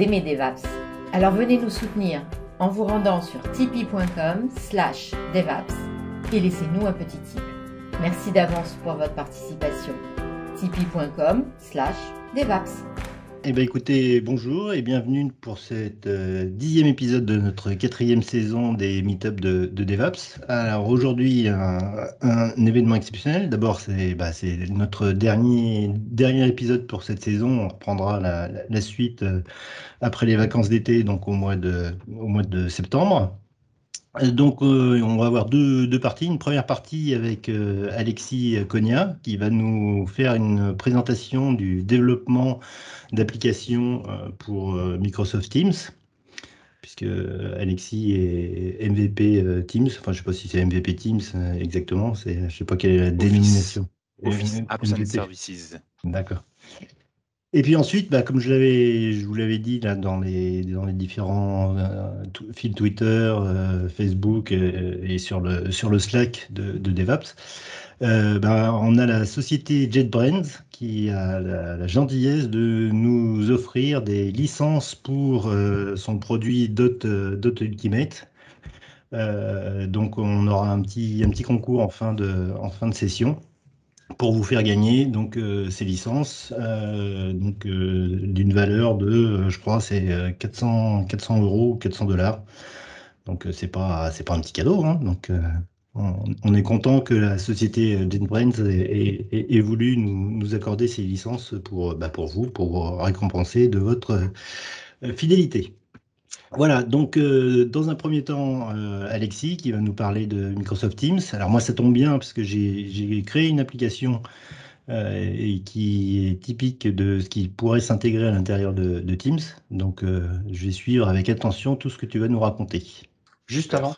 aimez DevApps. Alors venez nous soutenir en vous rendant sur tipeee.com/devaps et laissez-nous un petit tip. Merci d'avance pour votre participation. tipeee.com/devaps. Eh bien écoutez, bonjour et bienvenue pour cette 10e épisode de notre 4e saison des Meetups de DevApps. Alors aujourd'hui, un événement exceptionnel. D'abord, c'est notre dernier épisode pour cette saison. On reprendra la suite après les vacances d'été, donc au mois de septembre. Donc, on va avoir deux parties. Une première partie avec Alexis Cogna qui va nous faire une présentation du développement d'applications pour Microsoft Teams, puisque Alexis est MVP Teams. Enfin, je ne sais pas si c'est MVP Teams exactement. Je ne sais pas quelle est la dénomination. Office Apps and MVP. Services. D'accord. Et puis ensuite, comme je vous l'avais dit là, dans les différents fils Twitter, Facebook et sur le Slack de DevApps, on a la société JetBrains qui a la gentillesse de nous offrir des licences pour son produit Dot Ultimate. Donc on aura un petit concours en fin de session pour vous faire gagner donc ces licences d'une valeur de je crois c'est 400 € ou 400 $. Donc c'est pas un petit cadeau, hein. Donc on est content que la société JetBrains ait voulu nous accorder ces licences pour vous, pour vous récompenser de votre fidélité. Voilà, donc dans un premier temps, Alexis qui va nous parler de Microsoft Teams. Alors moi, ça tombe bien parce que j'ai créé une application et qui est typique de ce qui pourrait s'intégrer à l'intérieur de Teams. Donc je vais suivre avec attention tout ce que tu vas nous raconter. Juste avant,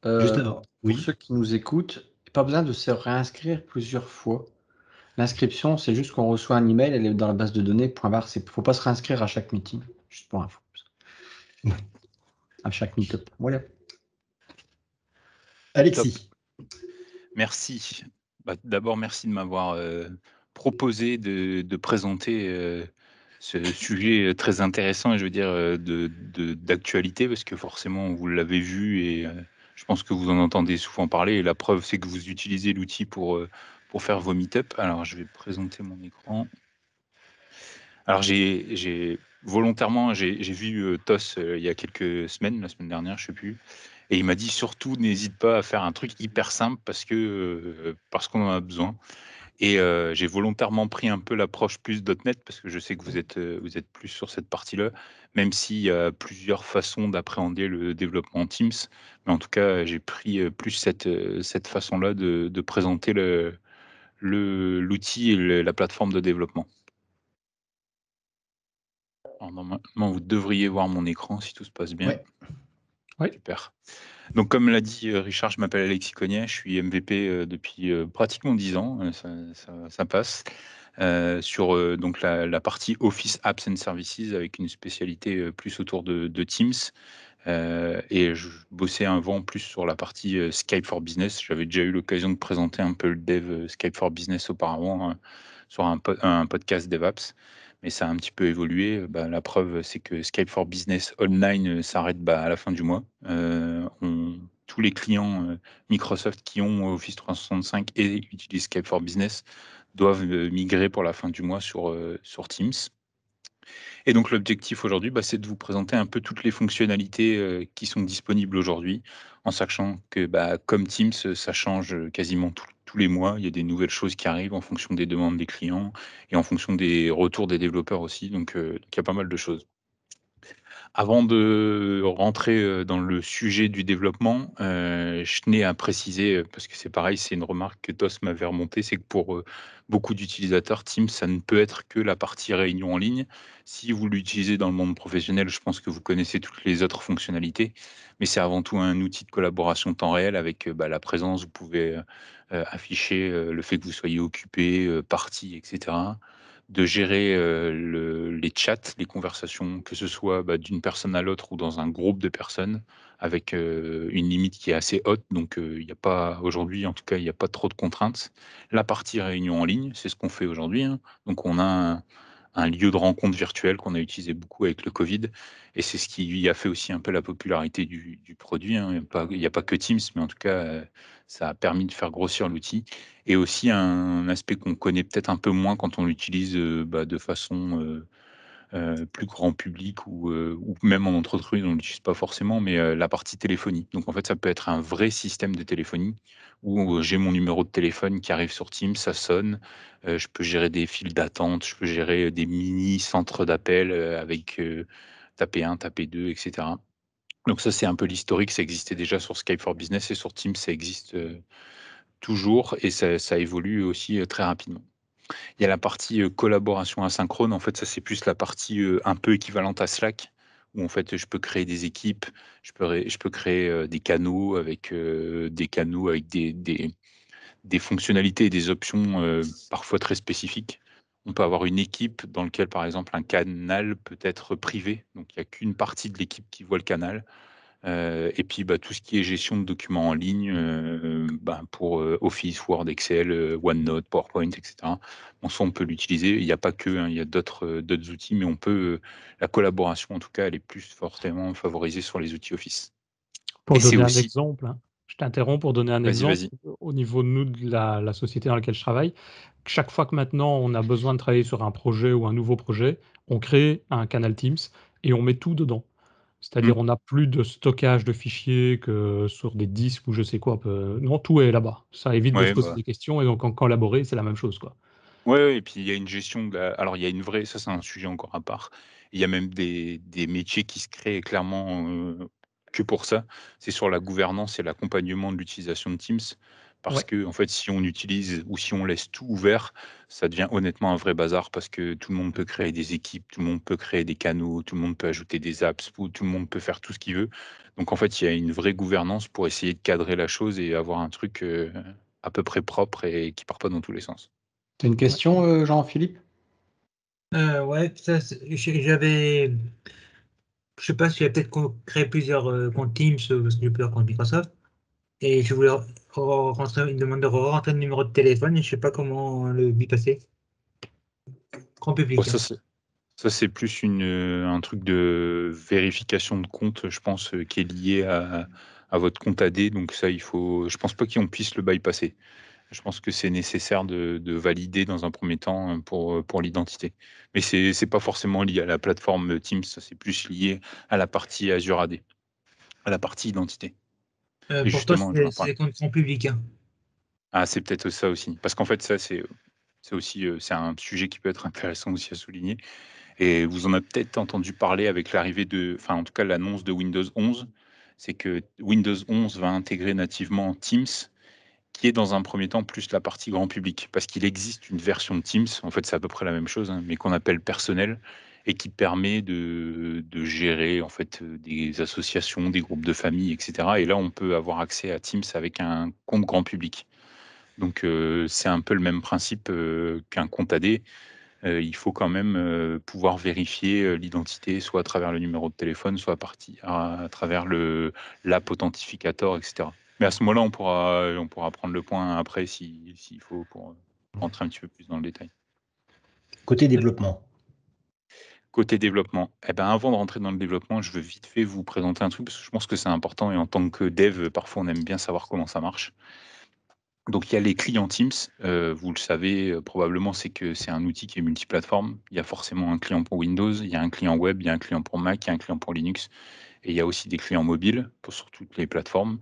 Pour pour ceux qui nous écoutent, pas besoin de se réinscrire plusieurs fois. L'inscription, c'est juste qu'on reçoit un email, elle est dans la base de données, point barre. Il ne faut pas se réinscrire à chaque meeting, juste pour info. À chaque meetup. Voilà. Alexis. Top. Merci. D'abord, merci de m'avoir proposé de présenter ce sujet très intéressant et je veux dire d'actualité parce que forcément vous l'avez vu et je pense que vous en entendez souvent parler et la preuve c'est que vous utilisez l'outil pour faire vos meet-up. Alors je vais présenter mon écran. Alors j'ai volontairement j'ai vu Tos il y a quelques semaines, la semaine dernière, je sais plus, et il m'a dit surtout n'hésite pas à faire un truc hyper simple parce qu'on en a besoin. Et j'ai volontairement pris un peu l'approche plus .NET parce que je sais que vous êtes plus sur cette partie-là, même s'il y a plusieurs façons d'appréhender le développement Teams. Mais en tout cas, j'ai pris plus cette façon-là de présenter l'outil et la plateforme de développement. Alors, normalement, vous devriez voir mon écran si tout se passe bien. Ouais. Super. Donc, comme l'a dit Richard, je m'appelle Alexis Cognet, je suis MVP depuis pratiquement 10 ans, ça passe, sur donc la partie Office Apps and Services avec une spécialité plus autour de Teams. Et je bossais avant plus sur la partie Skype for Business. J'avais déjà eu l'occasion de présenter un peu le dev Skype for Business auparavant sur un podcast DevApps. Mais ça a un petit peu évolué. La preuve, c'est que Skype for Business Online s'arrête à la fin du mois. Tous les clients Microsoft qui ont Office 365 et utilisent Skype for Business doivent migrer pour la fin du mois sur Teams. Et donc l'objectif aujourd'hui, c'est de vous présenter un peu toutes les fonctionnalités qui sont disponibles aujourd'hui, en sachant que comme Teams, ça change quasiment tous les mois. Il y a des nouvelles choses qui arrivent en fonction des demandes des clients et en fonction des retours des développeurs aussi. Donc il y a pas mal de choses. Avant de rentrer dans le sujet du développement, je tenais à préciser, parce que c'est pareil, c'est une remarque que Tos m'avait remontée, c'est que pour beaucoup d'utilisateurs, Teams, ça ne peut être que la partie réunion en ligne. Si vous l'utilisez dans le monde professionnel, je pense que vous connaissez toutes les autres fonctionnalités, mais c'est avant tout un outil de collaboration temps réel avec la présence. Vous pouvez afficher le fait que vous soyez occupé, parti, etc., de gérer les chats, les conversations, que ce soit d'une personne à l'autre ou dans un groupe de personnes, avec une limite qui est assez haute. Donc, il n'y a pas, aujourd'hui, en tout cas, il n'y a pas trop de contraintes. La partie réunion en ligne, c'est ce qu'on fait aujourd'hui, hein. Donc, on a un lieu de rencontre virtuel qu'on a utilisé beaucoup avec le Covid. Et c'est ce qui a fait aussi un peu la popularité du produit, hein. Il y a pas que Teams, mais en tout cas, ça a permis de faire grossir l'outil. Et aussi un aspect qu'on connaît peut-être un peu moins quand on l'utilise de façon plus grand public ou même en entreprise, on l'utilise pas forcément, mais la partie téléphonie. Donc en fait, ça peut être un vrai système de téléphonie où j'ai mon numéro de téléphone qui arrive sur Teams, ça sonne, je peux gérer des files d'attente, je peux gérer des mini centres d'appel, avec, taper 1, taper 2 et cetera. Donc ça, c'est un peu l'historique, ça existait déjà sur Skype for Business et sur Teams, ça existe, toujours et ça évolue aussi, très rapidement. Il y a la partie, collaboration asynchrone. En fait, ça, c'est plus la partie, un peu équivalente à Slack, où en fait, je peux créer des équipes, je peux créer, des canaux avec des fonctionnalités et des options, parfois très spécifiques. On peut avoir une équipe dans lequel, par exemple, un canal peut être privé, donc il y a qu'une partie de l'équipe qui voit le canal. Et puis, tout ce qui est gestion de documents en ligne, pour, Office, Word, Excel, OneNote, PowerPoint et cetera. Bon, ça, on peut l'utiliser. Il n'y a pas que, hein, il y a d'autres outils, mais on peut, la collaboration, en tout cas, elle est plus fortement favorisée sur les outils Office. Pour Et c'est donner un aussi exemple, hein, je t'interromps pour donner un vas-y, exemple. vas-y. Au niveau de nous, de la société dans laquelle je travaille, chaque fois que maintenant on a besoin de travailler sur un projet ou un nouveau projet, on crée un canal Teams et on met tout dedans. C'est-à-dire, Mmh. on n'a plus de stockage de fichiers que sur des disques ou je sais quoi. Non, tout est là-bas. Ça évite de se Ouais, poser des questions et donc en collaborer, c'est la même chose, quoi. ouais, ouais et puis il y a une gestion de la alors il y a une vraie ça c'est un sujet encore à part. Il y a même des métiers qui se créent clairement, que pour ça. C'est sur la gouvernance et l'accompagnement de l'utilisation de Teams. Parce Ouais. que en fait, si on utilise ou si on laisse tout ouvert, ça devient honnêtement un vrai bazar parce que tout le monde peut créer des équipes, tout le monde peut créer des canaux, tout le monde peut ajouter des apps, ou tout le monde peut faire tout ce qu'il veut. Donc en fait, il y a une vraie gouvernance pour essayer de cadrer la chose et avoir un truc, à peu près propre et qui part pas dans tous les sens. Tu une Ouais. question, Jean-Philippe? Ouais, ça, j'avais, je sais pas si j'ai peut-être créé plusieurs comptes Teams parce que j'ai plusieurs comptes Microsoft et je voulais rentrer une demande de rentrer le numéro de téléphone et je sais pas comment le lui passer. Grand Bon, public, hein. ça, c'est plus un truc de vérification de compte, je pense, qui est lié à votre compte AD. Donc ça, je pense pas qu'on puisse le bypasser. Je pense que c'est nécessaire de valider dans un premier temps pour l'identité. Mais c'est pas forcément lié à la plateforme Teams, ça c'est plus lié à la partie Azure AD, à la partie identité. Et Pour toi, justement, je vais en c'est parler. des comptes grand public, hein. Ah, c'est peut-être ça aussi. Parce qu'en fait, ça, c'est aussi c'est un sujet qui peut être intéressant aussi à souligner. Et vous en avez peut-être entendu parler avec l'arrivée enfin en tout cas l'annonce de Windows 11, c'est que Windows 11 va intégrer nativement Teams, qui est dans un premier temps plus la partie grand public. Parce qu'il existe une version de Teams, en fait c'est à peu près la même chose, hein, mais qu'on appelle personnel, et qui permet de gérer en fait des associations, des groupes de famille, etc. Et là on peut avoir accès à Teams avec un compte grand public. Donc c'est un peu le même principe qu'un compte AD. Il faut quand même, pouvoir vérifier, l'identité, soit à travers le numéro de téléphone, soit à travers l'app authentificator et cetera. Mais à ce moment-là, on pourra prendre le point après s'il faut pour, rentrer un petit peu plus dans le détail. Côté développement. Côté développement, eh ben, avant de rentrer dans le développement, je veux vite fait vous présenter un truc parce que je pense que c'est important et en tant que dev, parfois on aime bien savoir comment ça marche. Donc il y a les clients Teams, vous le savez, probablement, c'est que c'est un outil qui est multiplateforme. Il y a forcément un client pour Windows, il y a un client web, il y a un client pour Mac, il y a un client pour Linux et il y a aussi des clients mobiles sur toutes les plateformes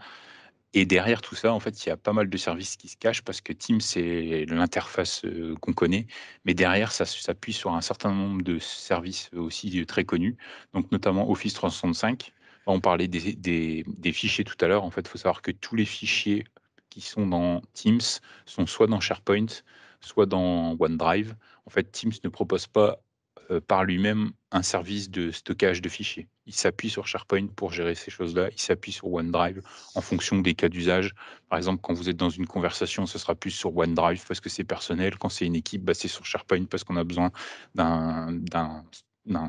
et derrière tout ça, en fait, il y a pas mal de services qui se cachent parce que Teams, c'est l'interface, qu'on connaît, mais derrière ça s'appuie sur un certain nombre de services aussi, très connus, donc notamment Office 365. On parlait des fichiers tout à l'heure. En fait, il faut savoir que tous les fichiers qui sont dans Teams sont soit dans SharePoint, soit dans OneDrive. En fait, Teams ne propose pas, par lui-même un service de stockage de fichiers. Il s'appuie sur SharePoint pour gérer ces choses-là, il s'appuie sur OneDrive en fonction des cas d'usage. Par exemple, quand vous êtes dans une conversation, ce sera plus sur OneDrive parce que c'est personnel. Quand c'est une équipe, c'est sur SharePoint parce qu'on a besoin d'un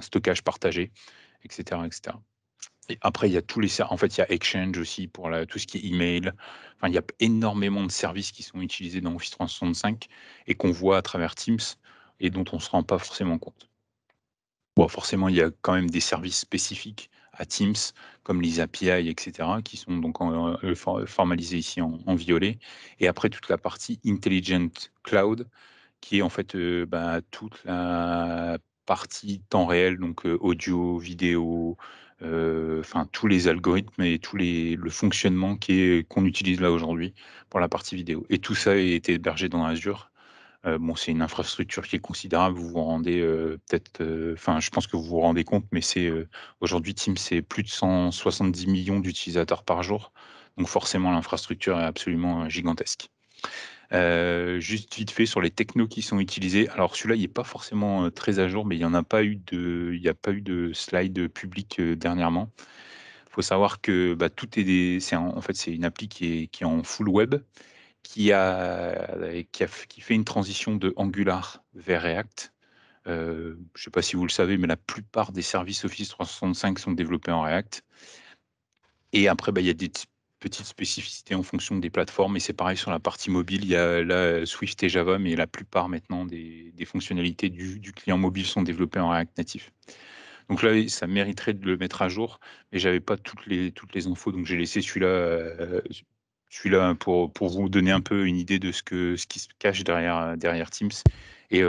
stockage partagé, etc., etc. Et après, il y a en fait, il y a Exchange aussi pour tout ce qui est email. Enfin, il y a énormément de services qui sont utilisés dans Office 365 et qu'on voit à travers Teams et dont on ne se rend pas forcément compte. Bon, forcément, il y a quand même des services spécifiques à Teams, comme les API, etc., qui sont donc formalisés ici en violet. Et après, toute la partie Intelligent Cloud, qui est en fait toute la partie temps réel, donc audio, vidéo, enfin tous les algorithmes et le fonctionnement qu'on utilise là aujourd'hui pour la partie vidéo. Et tout ça a été hébergé dans Azure. Bon, c'est une infrastructure qui est considérable. Vous vous rendez peut-être, enfin, je pense que vous vous rendez compte, mais c'est aujourd'hui Teams, c'est plus de 170 millions d'utilisateurs par jour. Donc forcément, l'infrastructure est absolument gigantesque. Juste vite fait sur les technos qui sont utilisés. Alors celui-là, il n'est pas forcément très à jour, mais il n'y a pas eu de slide public dernièrement. Il faut savoir que tout est en fait, c'est une appli qui est en full web, qui fait une transition de Angular vers React. Je ne sais pas si vous le savez, mais la plupart des services Office 365 sont développés en React. Et après, il y a des petites spécificités en fonction des plateformes. Et c'est pareil sur la partie mobile. Il y a là Swift et Java, mais la plupart maintenant des fonctionnalités du client mobile sont développées en React natif. Donc là, ça mériterait de le mettre à jour, mais j'avais pas toutes les infos, donc j'ai laissé celui-là pour vous donner un peu une idée de ce qui se cache derrière Teams. Et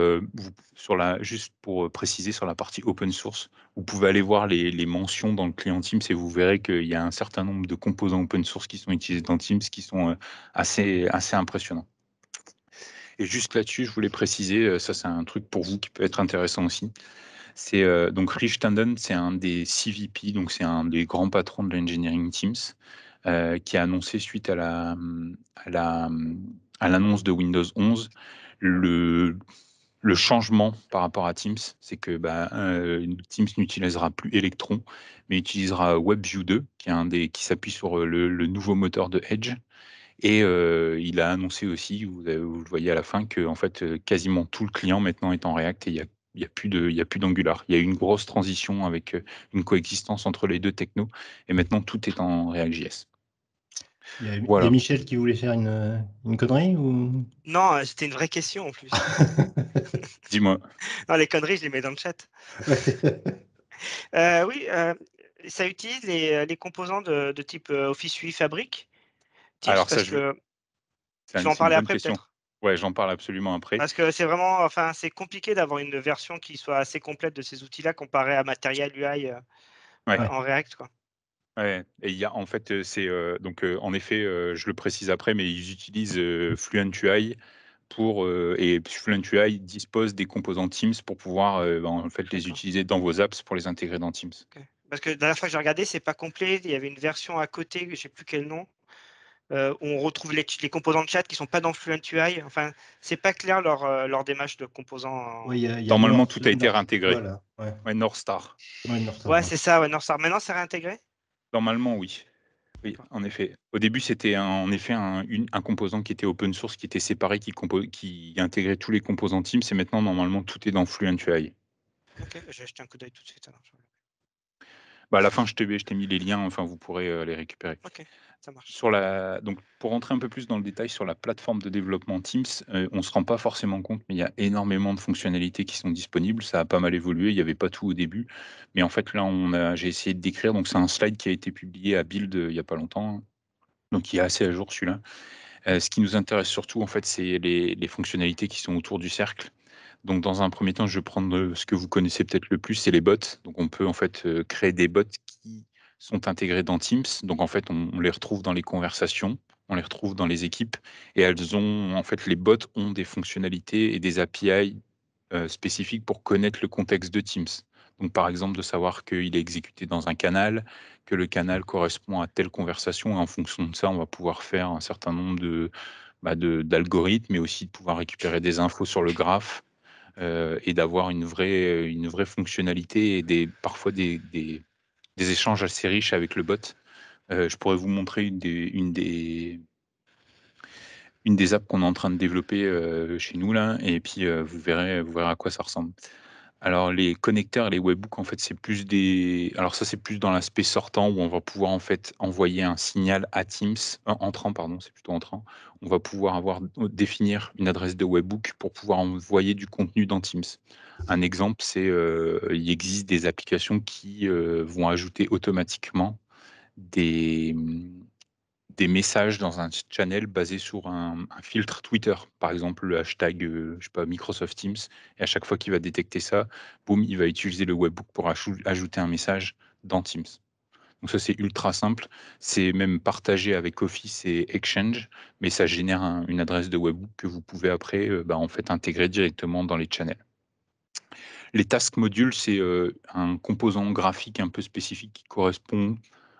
juste pour préciser sur la partie open source, vous pouvez aller voir les mentions dans le client Teams et vous verrez qu'il y a un certain nombre de composants open source qui sont utilisés dans Teams qui sont assez impressionnants. Et juste là-dessus, je voulais préciser, ça c'est un truc pour vous qui peut être intéressant aussi. C'est donc Rich Tandon, c'est un des CVP, donc c'est un des grands patrons de l'engineering Teams, qui a annoncé suite à l'annonce de Windows 11 le changement par rapport à Teams, c'est que Teams n'utilisera plus Electron, mais utilisera WebView 2, qui s'appuie sur le nouveau moteur de Edge. Et il a annoncé aussi, vous le voyez à la fin, que en fait, quasiment tout le client maintenant est en React et il y a plus d'Angular. Il y a eu une grosse transition avec une coexistence entre les deux technos et maintenant tout est en React.js. Il y a Voilà. Michel qui voulait faire une connerie ou... Non, c'était une vraie question en plus. Dis-moi. Non, les conneries, je les mets dans le chat. Oui, ça utilise les composants de type Office 8 Fabric. Teams, Alors parce ça, que c'est tu vas en une parler bonne après question. peut-être. Ouais, j'en parle absolument après. Parce que c'est vraiment, enfin, c'est compliqué d'avoir une version qui soit assez complète de ces outils-là comparé à Material UI Ouais. en React, quoi. Ouais, et il y a en fait, en effet, je le précise après, mais ils utilisent Fluent UI et Fluent UI dispose des composants Teams pour pouvoir en fait les utiliser dans vos apps pour les intégrer dans Teams. Okay. Parce que la dernière fois que j'ai regardé, c'est pas complet. Il y avait une version à côté, je sais plus quel nom, où on retrouve les composants de chat qui sont pas dans Fluent UI. Enfin, c'est pas clair leur démarche de composants. Oui, il y a Normalement, tout a été réintégré. Voilà, Ouais, North Star. Ouais, Northstar, Ouais, c'est ça, ouais, Northstar. Maintenant, c'est réintégré? Normalement, oui. Oui, en effet. Au début, c'était en effet un composant qui était open source, qui était séparé, qui intégrait tous les composants Teams, et maintenant, normalement, tout est dans Fluent UI. Ok, je vais jeter un coup d'œil tout de suite alors. À la fin, je t'ai mis les liens, enfin, vous pourrez les récupérer. Ok, ça marche. Donc, pour rentrer un peu plus dans le détail sur la plateforme de développement Teams, on ne se rend pas forcément compte, mais il y a énormément de fonctionnalités qui sont disponibles. Ça a pas mal évolué, il n'y avait pas tout au début. Mais en fait, là, j'ai essayé de décrire. Donc, c'est un slide qui a été publié à Build il n'y a pas longtemps. Donc, il est assez à jour celui-là. Ce qui nous intéresse surtout, en fait, c'est les fonctionnalités qui sont autour du cercle. Donc, dans un premier temps, je vais prendre ce que vous connaissez peut-être le plus, c'est les bots. Donc, on peut en fait créer des bots qui sont intégrés dans Teams. Donc, en fait, on les retrouve dans les conversations, on les retrouve dans les équipes, et les bots ont des fonctionnalités et des API spécifiques pour connaître le contexte de Teams. Donc, par exemple, de savoir qu'il est exécuté dans un canal, que le canal correspond à telle conversation, et en fonction de ça, on va pouvoir faire un certain nombre d'algorithmes, mais aussi de pouvoir récupérer des infos sur le graphe. Et d'avoir une vraie fonctionnalité et parfois des échanges assez riches avec le bot. Je pourrais vous montrer une des apps qu'on est en train de développer chez nous là, et puis vous verrez à quoi ça ressemble. Alors les connecteurs, les webhooks, en fait, c'est plus c'est plus dans l'aspect sortant où on va pouvoir en fait envoyer un signal à Teams, entrant pardon, c'est plutôt entrant. On va pouvoir définir une adresse de webhook pour pouvoir envoyer du contenu dans Teams. Un exemple, c'est il existe des applications qui vont ajouter automatiquement des, des messages dans un channel basé sur un filtre Twitter. Par exemple, le hashtag, je sais pas, Microsoft Teams. Et à chaque fois qu'il va détecter ça, boum, il va utiliser le webhook pour ajouter un message dans Teams. Donc ça, c'est ultra simple. C'est même partagé avec Office et Exchange, mais ça génère une adresse de webhook que vous pouvez après en fait, intégrer directement dans les channels. Les task modules, c'est un composant graphique un peu spécifique qui correspond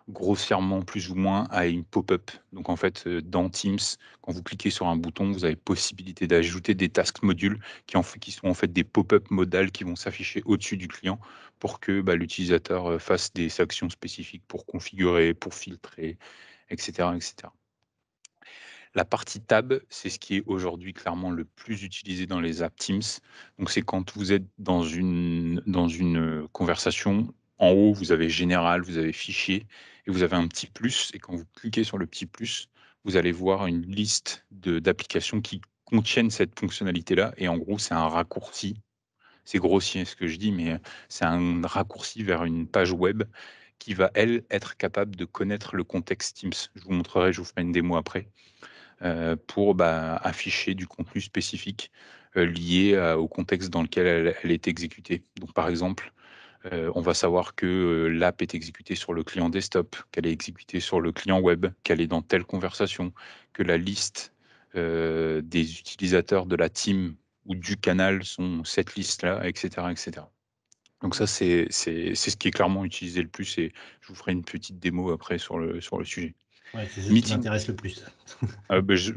grossièrement plus ou moins à une pop-up. Donc en fait, dans Teams, quand vous cliquez sur un bouton, vous avez possibilité d'ajouter des task modules qui sont en fait des pop-up modales qui vont s'afficher au-dessus du client pour que l'utilisateur fasse des actions spécifiques pour configurer, pour filtrer, etc., etc. La partie tab, c'est ce qui est aujourd'hui clairement le plus utilisé dans les apps Teams. Donc, c'est quand vous êtes dans une conversation, en haut, vous avez général, vous avez fichier, et vous avez un petit plus. Et quand vous cliquez sur le petit plus, vous allez voir une liste d'applications qui contiennent cette fonctionnalité-là. Et en gros, c'est un raccourci. C'est grossier ce que je dis, mais c'est un raccourci vers une page web qui va, elle, être capable de connaître le contexte Teams. Je vous montrerai, je vous ferai une démo après. Pour afficher du contenu spécifique lié au contexte dans lequel elle est exécutée. Donc par exemple, on va savoir que l'app est exécutée sur le client desktop, qu'elle est exécutée sur le client web, qu'elle est dans telle conversation, que la liste des utilisateurs de la team ou du canal sont cette liste-là, etc., etc. Donc ça, c'est ce qui est clairement utilisé le plus et je vous ferai une petite démo après sur le sujet. Ouais, c'est ce qui Meeting. m'intéresse le plus.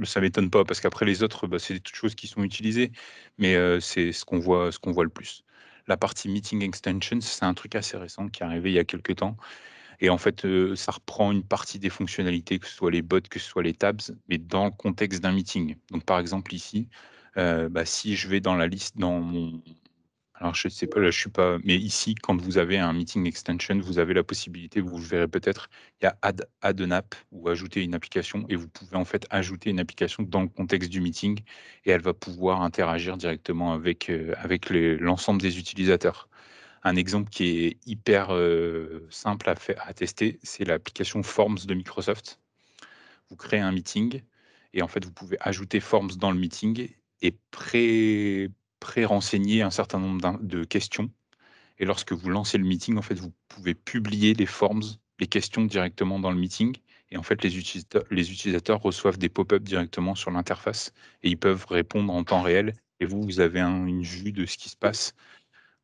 Ça m'étonne pas parce qu'après les autres, c'est des toutes choses qui sont utilisées, mais c'est ce qu'on voit le plus. La partie Meeting Extensions, c'est un truc assez récent qui est arrivé il y a quelques temps et en fait, ça reprend une partie des fonctionnalités, que ce soit les bots, que ce soit les tabs, mais dans le contexte d'un meeting. Donc par exemple ici, si je vais dans la liste dans mon alors je sais pas, là je suis pas mais ici, quand vous avez un meeting extension, vous avez la possibilité, vous le verrez peut-être, il y a add an app ou ajouter une application et vous pouvez en fait ajouter une application dans le contexte du meeting et elle va pouvoir interagir directement avec l'ensemble des utilisateurs. Un exemple qui est hyper, simple à tester, c'est l'application Forms de Microsoft. Vous créez un meeting et en fait, vous pouvez ajouter Forms dans le meeting et pré-renseigner un certain nombre de questions. Et lorsque vous lancez le meeting, en fait, vous pouvez publier les forms, les questions directement dans le meeting. Et en fait, les utilisateurs reçoivent des pop-up directement sur l'interface et ils peuvent répondre en temps réel. Et vous avez une vue de ce qui se passe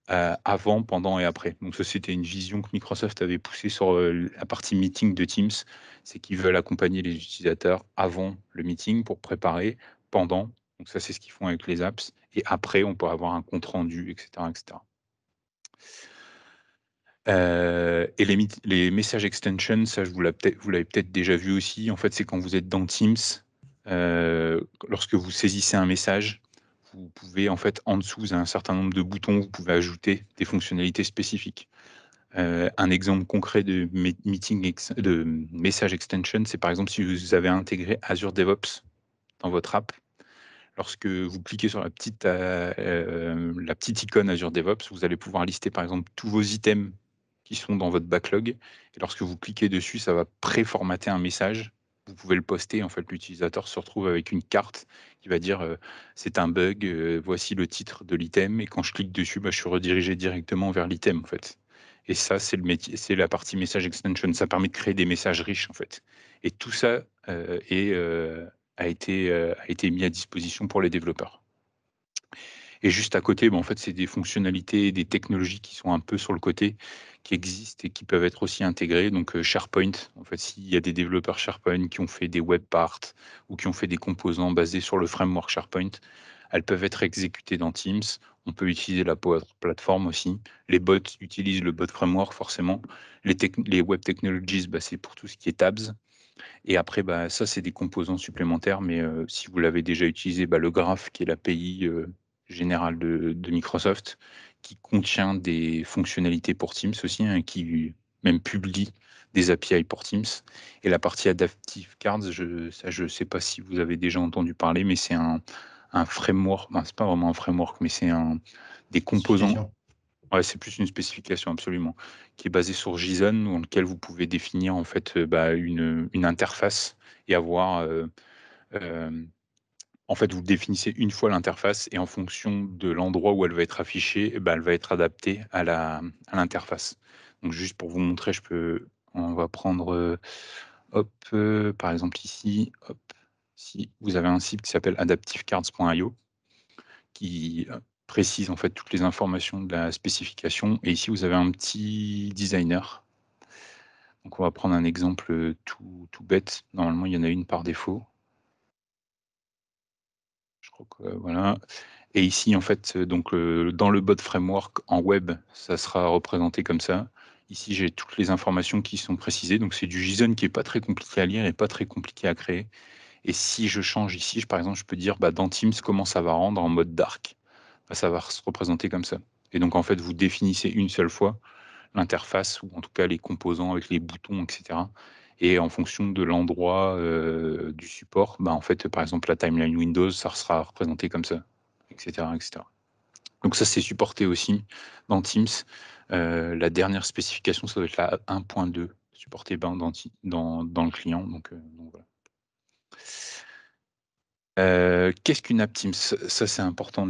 avant, pendant et après. Donc ça, c'était une vision que Microsoft avait poussée sur la partie meeting de Teams, c'est qu'ils veulent accompagner les utilisateurs avant le meeting pour préparer, pendant. Donc ça, c'est ce qu'ils font avec les apps. Et après, on peut avoir un compte rendu, etc., etc. Et les messages extensions, ça, vous l'avez peut-être déjà vu aussi. En fait, c'est quand vous êtes dans Teams, lorsque vous saisissez un message, vous pouvez en fait en dessous, vous avez un certain nombre de boutons, vous pouvez ajouter des fonctionnalités spécifiques. Un exemple concret de message extension, c'est par exemple si vous avez intégré Azure DevOps dans votre app. Lorsque vous cliquez sur la petite icône Azure DevOps, vous allez pouvoir lister par exemple tous vos items qui sont dans votre backlog. Et lorsque vous cliquez dessus, ça va préformater un message. Vous pouvez le poster. En fait, l'utilisateur se retrouve avec une carte qui va dire c'est un bug, voici le titre de l'item. Et quand je clique dessus, je suis redirigé directement vers l'item en fait. Et ça, c'est le métier, c'est la partie message extension. Ça permet de créer des messages riches en fait. Et tout ça a été mis à disposition pour les développeurs. Et juste à côté, en fait, c'est des fonctionnalités, des technologies qui sont un peu sur le côté, qui existent et qui peuvent être aussi intégrées. Donc SharePoint, en fait, s'il y a des développeurs SharePoint qui ont fait des web parts ou qui ont fait des composants basés sur le framework SharePoint, elles peuvent être exécutées dans Teams. On peut utiliser la Power Platform aussi. Les bots utilisent le bot framework forcément. Les web technologies, c'est pour tout ce qui est tabs. Et après, ça, c'est des composants supplémentaires, mais si vous l'avez déjà utilisé, le Graph, qui est l'API générale de Microsoft, qui contient des fonctionnalités pour Teams aussi, qui même publie des API pour Teams. Et la partie Adaptive Cards, je ne sais pas si vous avez déjà entendu parler, mais c'est un framework. Ben, c'est pas vraiment un framework, mais c'est des composants. Spécification. Ouais, c'est plus une spécification absolument, qui est basée sur JSON, dans lequel vous pouvez définir en fait une interface et avoir en fait, vous définissez une fois l'interface et en fonction de l'endroit où elle va être affichée, elle va être adaptée à l'interface. Donc juste pour vous montrer, on va prendre, par exemple ici, hop, si vous avez un site qui s'appelle adaptivecards.io qui précise en fait toutes les informations de la spécification. Et ici, vous avez un petit designer. Donc on va prendre un exemple tout bête. Normalement, il y en a une par défaut. Je crois que voilà. Et ici, en fait, donc dans le bot framework en web, ça sera représenté comme ça. Ici, j'ai toutes les informations qui sont précisées. Donc c'est du JSON qui est pas très compliqué à lire et pas très compliqué à créer. Et si je change ici, par exemple, je peux dire dans Teams comment ça va rendre en mode dark. Ça va se représenter comme ça. Et donc en fait, vous définissez une seule fois l'interface ou en tout cas les composants avec les boutons, etc. Et en fonction de l'endroit du support, en fait, par exemple, la timeline Windows, ça sera représenté comme ça, etc., etc. Donc ça, c'est supporté aussi dans Teams. La dernière spécification, ça doit être la 1.2, supporté dans le client. Donc voilà. Qu'est-ce qu'une app Teams? Ça, c'est important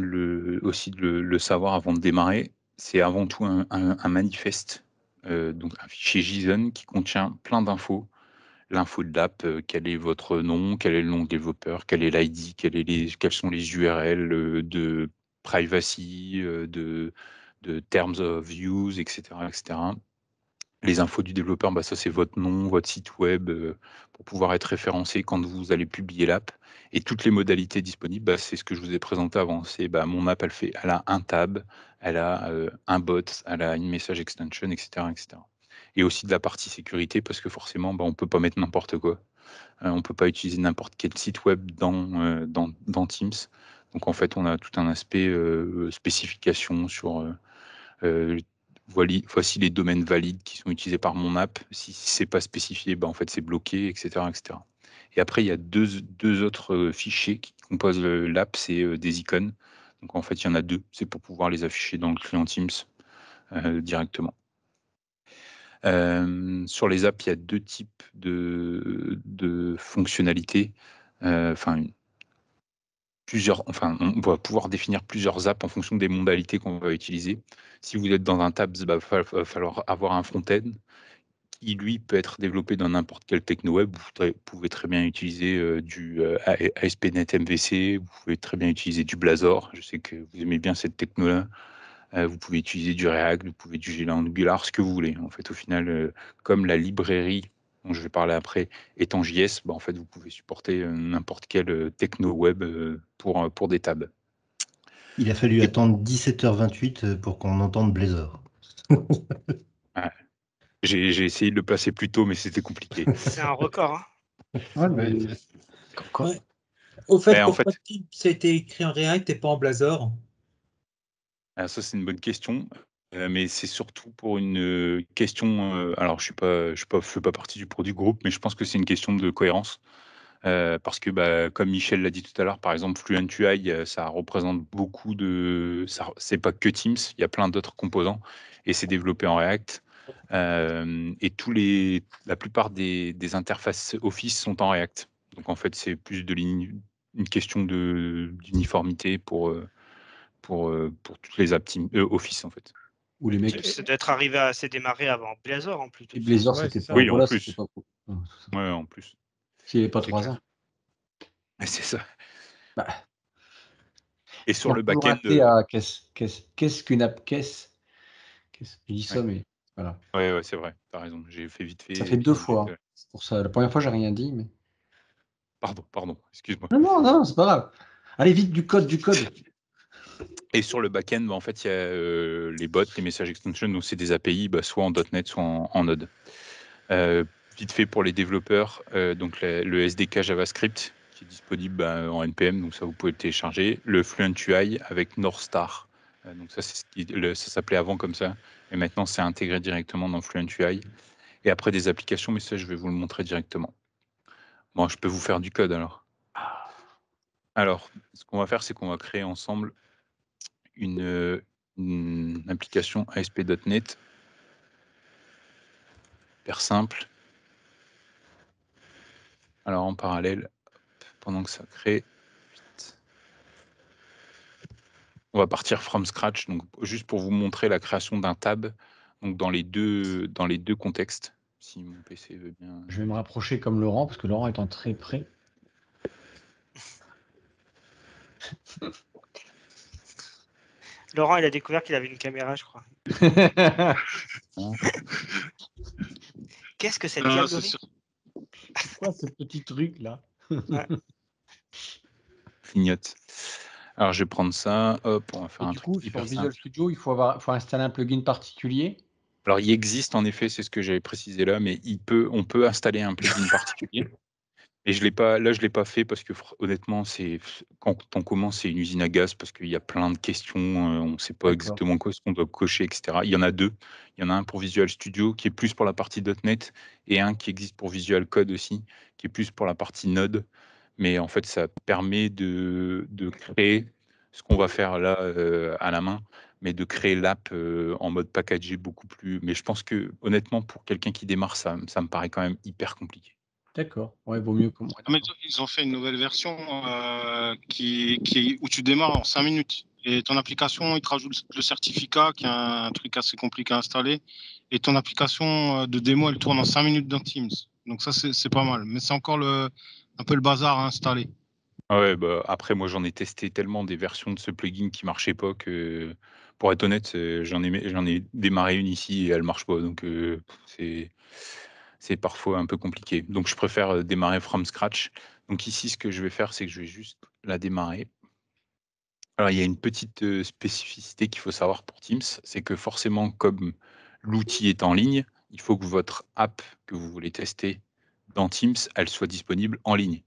aussi de le savoir avant de démarrer. C'est avant tout un manifeste, donc un fichier JSON qui contient plein d'infos. L'info de l'app, quel est votre nom, quel est le nom de développeur, quel est l'ID, quels sont les URL de privacy, de terms of use, etc., etc. Les infos du développeur, ça c'est votre nom, votre site web, pour pouvoir être référencé quand vous allez publier l'app. Et toutes les modalités disponibles, c'est ce que je vous ai présenté avant. C'est mon app, elle a un tab, elle a un bot, elle a une message extension, etc., etc. Et aussi de la partie sécurité, parce que forcément, on ne peut pas mettre n'importe quoi. On ne peut pas utiliser n'importe quel site web dans Teams. Donc en fait, on a tout un aspect spécification sur voici les domaines valides qui sont utilisés par mon app. Si c'est pas spécifié, en fait, c'est bloqué, etc., etc. Et après, il y a deux autres fichiers qui composent l'app, c'est des icônes. Donc en fait, il y en a deux. C'est pour pouvoir les afficher dans le client Teams directement. Sur les apps, il y a deux types de fonctionnalités. On va pouvoir définir plusieurs apps en fonction des modalités qu'on va utiliser. Si vous êtes dans un tabs, il va falloir avoir un front-end qui, lui, peut être développé dans n'importe quel techno-web. Vous pouvez très bien utiliser du ASP.NET MVC, vous pouvez très bien utiliser du Blazor. Je sais que vous aimez bien cette techno-là. Vous pouvez utiliser du React, vous pouvez utiliser Angular, ce que vous voulez. En fait, au final, comme la librairie dont je vais parler après est en JS, en fait, vous pouvez supporter n'importe quel techno web pour des tabs. Il a fallu attendre 17h28 pour qu'on entende Blazor. J'ai essayé de le placer plus tôt, mais c'était compliqué. C'est un record. Quoi Ouais. Au fait, En pourquoi ça a été écrit en React et pas en Blazor? Alors ça, c'est une bonne question. Mais c'est surtout pour une question. Alors, je fais pas partie du produit groupe, mais je pense que c'est une question de cohérence. Parce que comme Michel l'a dit tout à l'heure, par exemple, FluentUI, ça représente beaucoup c'est pas que Teams, il y a plein d'autres composants et c'est développé en React. Et la plupart des interfaces Office sont en React. Donc en fait, c'est plus une question d'uniformité pour toutes les apps Office en fait. Ou les mecs. Ça doit être arrivé à assez démarrer avant Blazor en plus. Et Blazor, Ouais, c'était c'est pas. ça. Oui, en Voilà, plus. c'était pas. Non, c'est ça. Ouais, en plus. S'il n'y avait pas C'est 3 clair. ans. C'est ça. Bah, Et sur le toujours back-end, raté à qu'est-ce qu'une app caisse. Je dis ça, ouais. mais voilà. Ouais, c'est vrai, t'as raison. J'ai fait vite fait. Ça et fait puis 2 fois. j'ai- C'est pour ça. La première fois, j'ai rien dit, mais. Pardon, excuse-moi. Non, c'est pas grave. Allez, vite, du code. Et sur le back-end, en fait, il y a les bots, les message extensions, donc c'est des API, soit en .NET, soit en Node. Vite fait pour les développeurs, donc le SDK JavaScript qui est disponible en NPM, donc ça vous pouvez le télécharger. Le FluentUI avec Northstar, donc ça c'est ça s'appelait avant comme ça, et maintenant c'est intégré directement dans FluentUI. Et après des applications, mais ça je vais vous le montrer directement. Bon, je peux vous faire du code alors. Alors, ce qu'on va faire, c'est qu'on va créer ensemble une application ASP.NET hyper simple. Alors, en parallèle, pendant que ça crée, on va partir from scratch, donc juste pour vous montrer la création d'un tab, donc dans les deux contextes. Si mon PC veut bien. Je vais me rapprocher comme Laurent, parce que Laurent étant très près. Laurent, il a découvert qu'il avait une caméra, je crois. Qu'est-ce que cette diablerie? C'est quoi ce petit truc là? Clignote. Alors, je vais prendre ça. Hop, on va faire Et un du truc coup, sur hyper Visual simple. Studio, il faut installer un plugin particulier. Alors, il existe en effet, c'est ce que j'avais précisé là, mais on peut installer un plugin particulier. Et je l'ai pas fait parce que honnêtement, quand on commence, c'est une usine à gaz parce qu'il y a plein de questions, on ne sait pas D'accord. exactement ce qu'on doit cocher, etc. Il y en a deux. Il y en a un pour Visual Studio qui est plus pour la partie .NET et un qui existe pour Visual Code aussi, qui est plus pour la partie Node. Mais en fait, ça permet de créer ce qu'on va faire là à la main, mais de créer l'app en mode packagé beaucoup plus. Mais je pense que honnêtement, pour quelqu'un qui démarre, ça me paraît quand même hyper compliqué. D'accord. Ouais, vaut mieux que moi. Mais ils ont fait une nouvelle version où tu démarres en 5 minutes. Et ton application, il te rajoute le certificat, qui est un truc assez compliqué à installer. Et ton application de démo, elle tourne en 5 minutes dans Teams. Donc ça, c'est pas mal. Mais c'est encore un peu le bazar à installer. Ah ouais, bah, après, moi, j'en ai testé tellement des versions de ce plugin qui marchaient pas que, pour être honnête, j'en ai démarré une ici et elle marche pas. Donc, c'est parfois un peu compliqué. Donc, je préfère démarrer from scratch. Donc, ici, ce que je vais faire, c'est que je vais juste la démarrer. Alors, il y a une petite spécificité qu'il faut savoir pour Teams, c'est que forcément, comme l'outil est en ligne, il faut que votre app que vous voulez tester dans Teams, elle soit disponible en ligne.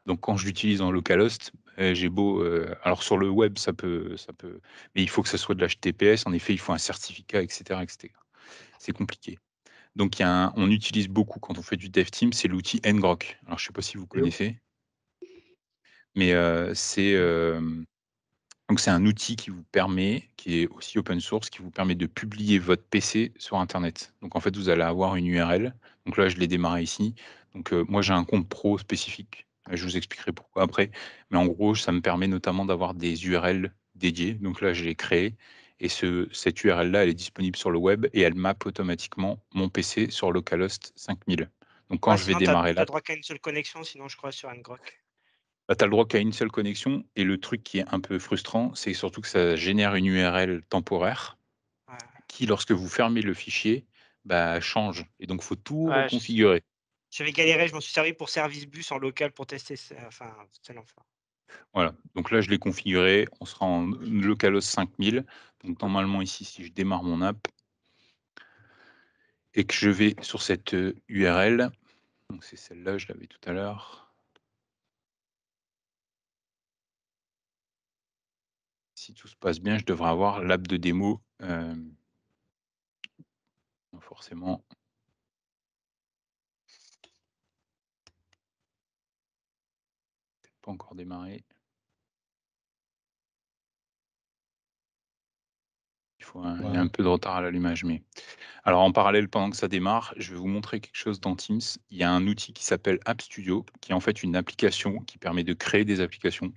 Donc, quand je l'utilise en localhost, j'ai beau. Alors, sur le web, ça peut. Mais il faut que ça soit de l'HTTPS. En effet, il faut un certificat, etc. etc. C'est compliqué. Donc, on utilise beaucoup quand on fait du dev team, c'est l'outil ngrok. Alors, je ne sais pas si vous connaissez, mais donc c'est un outil qui vous permet, qui est aussi open source, qui vous permet de publier votre PC sur Internet. Donc en fait, vous allez avoir une URL. Donc là, je l'ai démarré ici. Donc moi, j'ai un compte pro spécifique. Je vous expliquerai pourquoi après. Mais en gros, ça me permet notamment d'avoir des URL dédiées. Donc là, je l'ai créé. Et cette URL-là, elle est disponible sur le web et elle map automatiquement mon PC sur localhost 5000. Donc quand je vais Sinon, démarrer tu as là, droit qu'à une seule connexion, sinon je crois sur ngrok. bah, tu as le droit qu'à une seule connexion. Et le truc qui est un peu frustrant, c'est surtout que ça génère une URL temporaire Ouais. qui, lorsque vous fermez le fichier, bah, change. Et donc, il faut tout Ouais, reconfigurer. J'avais galéré, je m'en suis servi pour Service Bus en local pour tester. Enfin, c'est l'enfer. Voilà. Donc là, je l'ai configuré. On sera en localhost 5000. Donc, normalement, ici, si je démarre mon app et que je vais sur cette URL, donc c'est celle-là, je l'avais tout à l'heure. Si tout se passe bien, je devrais avoir l'app de démo. Forcément. Pas encore démarré. Il y a un peu de retard à l'allumage. Mais alors, en parallèle, pendant que ça démarre, je vais vous montrer quelque chose dans Teams. Il y a un outil qui s'appelle App Studio, qui est en fait une application qui permet de créer des applications.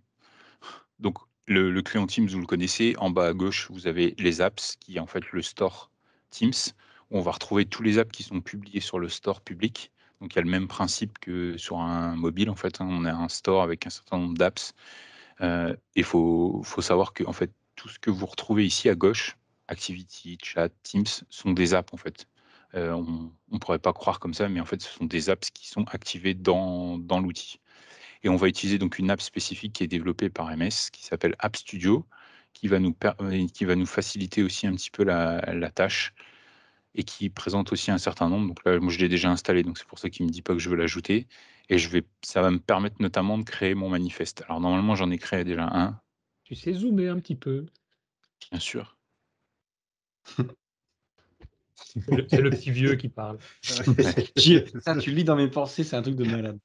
Donc, le client Teams, vous le connaissez. En bas à gauche, vous avez les apps, qui est en fait le store Teams, où on va retrouver tous les apps qui sont publiés sur le store public. Donc, il y a le même principe que sur un mobile. En fait, on a un store avec un certain nombre d'apps. Il faut savoir que en fait, tout ce que vous retrouvez ici à gauche, Activity, Chat, Teams, sont des apps en fait. On ne pourrait pas croire comme ça, mais en fait, ce sont des apps qui sont activées dans l'outil. Et on va utiliser donc une app spécifique qui est développée par MS, qui s'appelle App Studio, qui va nous faciliter aussi un petit peu la tâche et qui présente aussi un certain nombre. Donc là, moi, je l'ai déjà installé, donc c'est pour ça qu'il ne me dit pas que je veux l'ajouter. Et ça va me permettre notamment de créer mon manifeste. Alors normalement, j'en ai créé déjà un, Tu sais zoomer un petit peu. bien sûr. C'est le petit vieux qui parle. Ça, tu lis dans mes pensées, c'est un truc de malade.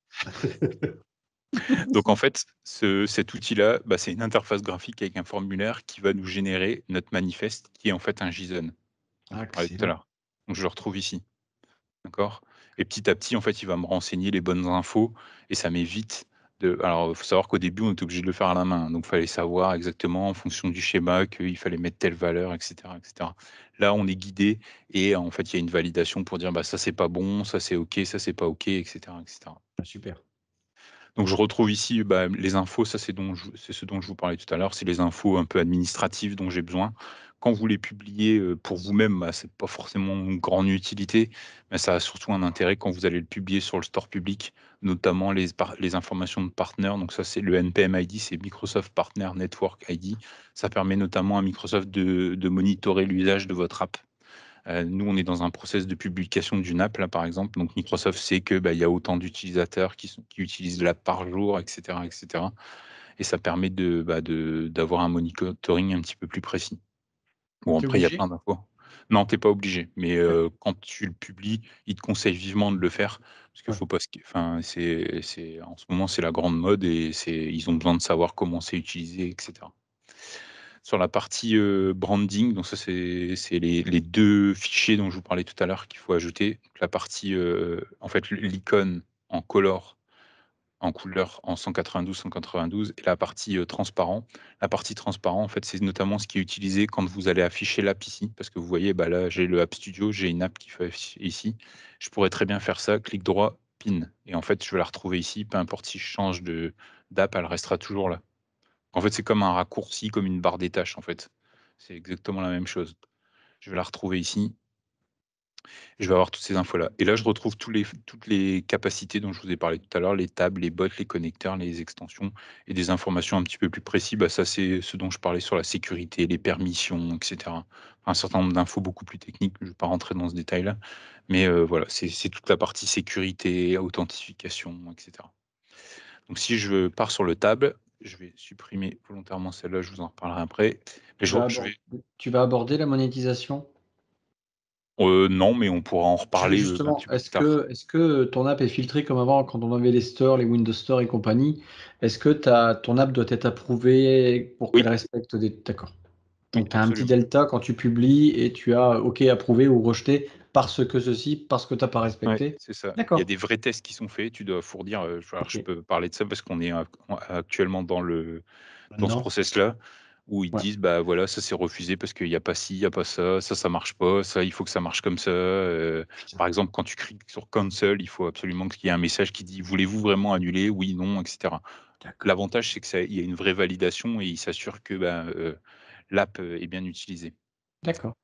Donc en fait, cet outil-là, c'est une interface graphique avec un formulaire qui va nous générer notre manifeste, qui est en fait un JSON. On parlait tout à Excellent. l'heure. Donc je le retrouve ici, d'accord? Et petit à petit, en fait, il va me renseigner les bonnes infos et ça m'évite de. Alors, il faut savoir qu'au début, on était obligé de le faire à la main, donc il fallait savoir exactement en fonction du schéma qu'il fallait mettre telle valeur, et cetera, et cetera. Là, on est guidé et en fait, il y a une validation pour dire ça c'est pas bon, ça c'est OK, ça c'est pas OK, et cetera, et cetera. Ah, super. Donc je retrouve ici les infos, ça c'est ce dont je vous parlais tout à l'heure, c'est les infos un peu administratives dont j'ai besoin. Quand vous les publiez pour vous-même, c'est pas forcément une grande utilité, mais ça a surtout un intérêt quand vous allez le publier sur le store public, notamment les informations de partenaires. Donc ça c'est le NPM ID, c'est Microsoft Partner Network ID. Ça permet notamment à Microsoft de monitorer l'usage de votre app. Nous, on est dans un process de publication d'une app, là, par exemple. Donc, Microsoft sait que il y a autant d'utilisateurs qui utilisent l'app par jour, etc., etc. Et ça permet d'avoir un monitoring un petit peu plus précis. Bon, T'es après, il y a obligé? plein d'infos. Non, t'es pas obligé. Mais quand tu le publies, il te conseille vivement de le faire. Parce qu'il Ouais. faut pas. Enfin, en ce moment, c'est la grande mode et ils ont besoin de savoir comment c'est utilisé, etc. Sur la partie branding, donc ça c'est les 2 fichiers dont je vous parlais tout à l'heure qu'il faut ajouter. Donc la partie, en fait l'icône en couleur en 192 et la partie transparent. La partie transparent, en fait, c'est notamment ce qui est utilisé quand vous allez afficher l'app ici, parce que vous voyez, là j'ai le App Studio, j'ai une app qui fait afficher ici. Je pourrais très bien faire ça, clic droit, pin, et en fait je vais la retrouver ici, peu importe si je change d'app, elle restera toujours là. En fait, c'est comme un raccourci, comme une barre des tâches, en fait. C'est exactement la même chose. Je vais la retrouver ici. Je vais avoir toutes ces infos-là. Et là, je retrouve toutes les capacités dont je vous ai parlé tout à l'heure, les tables, les bots, les connecteurs, les extensions et des informations un petit peu plus précises. Ça, c'est ce dont je parlais sur la sécurité, les permissions, etc. Enfin, un certain nombre d'infos beaucoup plus techniques. Je ne vais pas rentrer dans ce détail-là. Mais voilà, c'est toute la partie sécurité, authentification, etc. Donc, si je pars sur le tab, je vais supprimer volontairement celle-là, je vous en reparlerai après. Mais Tu vas aborder la monétisation? Non, mais on pourra en reparler un Justement, petit peu plus tard. est-ce que ton app est filtrée comme avant quand on avait les stores, les Windows Store et compagnie? Est-ce que ton app doit être approuvée pour Oui. qu'elle respecte des. D'accord. Oui, Donc tu as un petit absolument. delta quand tu publies et tu as OK approuvé ou rejeté parce que ceci, parce que tu n'as pas Ouais, respecté. c'est ça. Il y a D'accord. des vrais tests qui sont faits. Tu dois fournir, alors je OK. peux parler de ça parce qu'on est actuellement dans ce Maintenant, process-là où ils Ouais. disent, voilà, ça c'est refusé parce qu'il n'y a pas ci, il n'y a pas ça, ça marche pas, ça, il faut que ça marche comme ça. Par exemple, quand tu cliques sur cancel, il faut absolument qu'il y ait un message qui dit, voulez-vous vraiment annuler? Oui, non, etc. D'accord. L'avantage, c'est qu'il y a une vraie validation et il s'assure que l'app est bien utilisée. D'accord.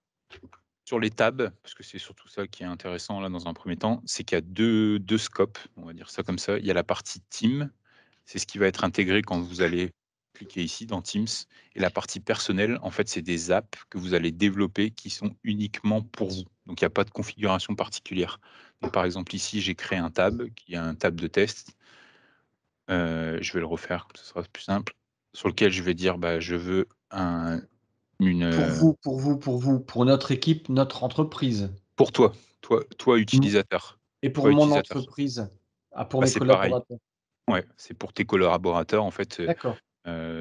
Sur les tabs, parce que c'est surtout ça qui est intéressant là dans un premier temps, c'est qu'il y a deux scopes, on va dire ça comme ça. Il y a la partie Team, c'est ce qui va être intégré quand vous allez cliquer ici dans Teams. Et la partie personnelle, en fait, c'est des apps que vous allez développer qui sont uniquement pour vous. Donc, il n'y a pas de configuration particulière. Donc, par exemple, ici, j'ai créé un tab qui est un tab de test. Je vais le refaire, ce sera plus simple. Sur lequel je vais dire, je veux Pour notre équipe, notre entreprise. pour toi utilisateur. Et pour Toi mon utilisateur. entreprise, pour mes C'est pareil. collaborateurs. Ouais, c'est pour tes collaborateurs en fait, D'accord.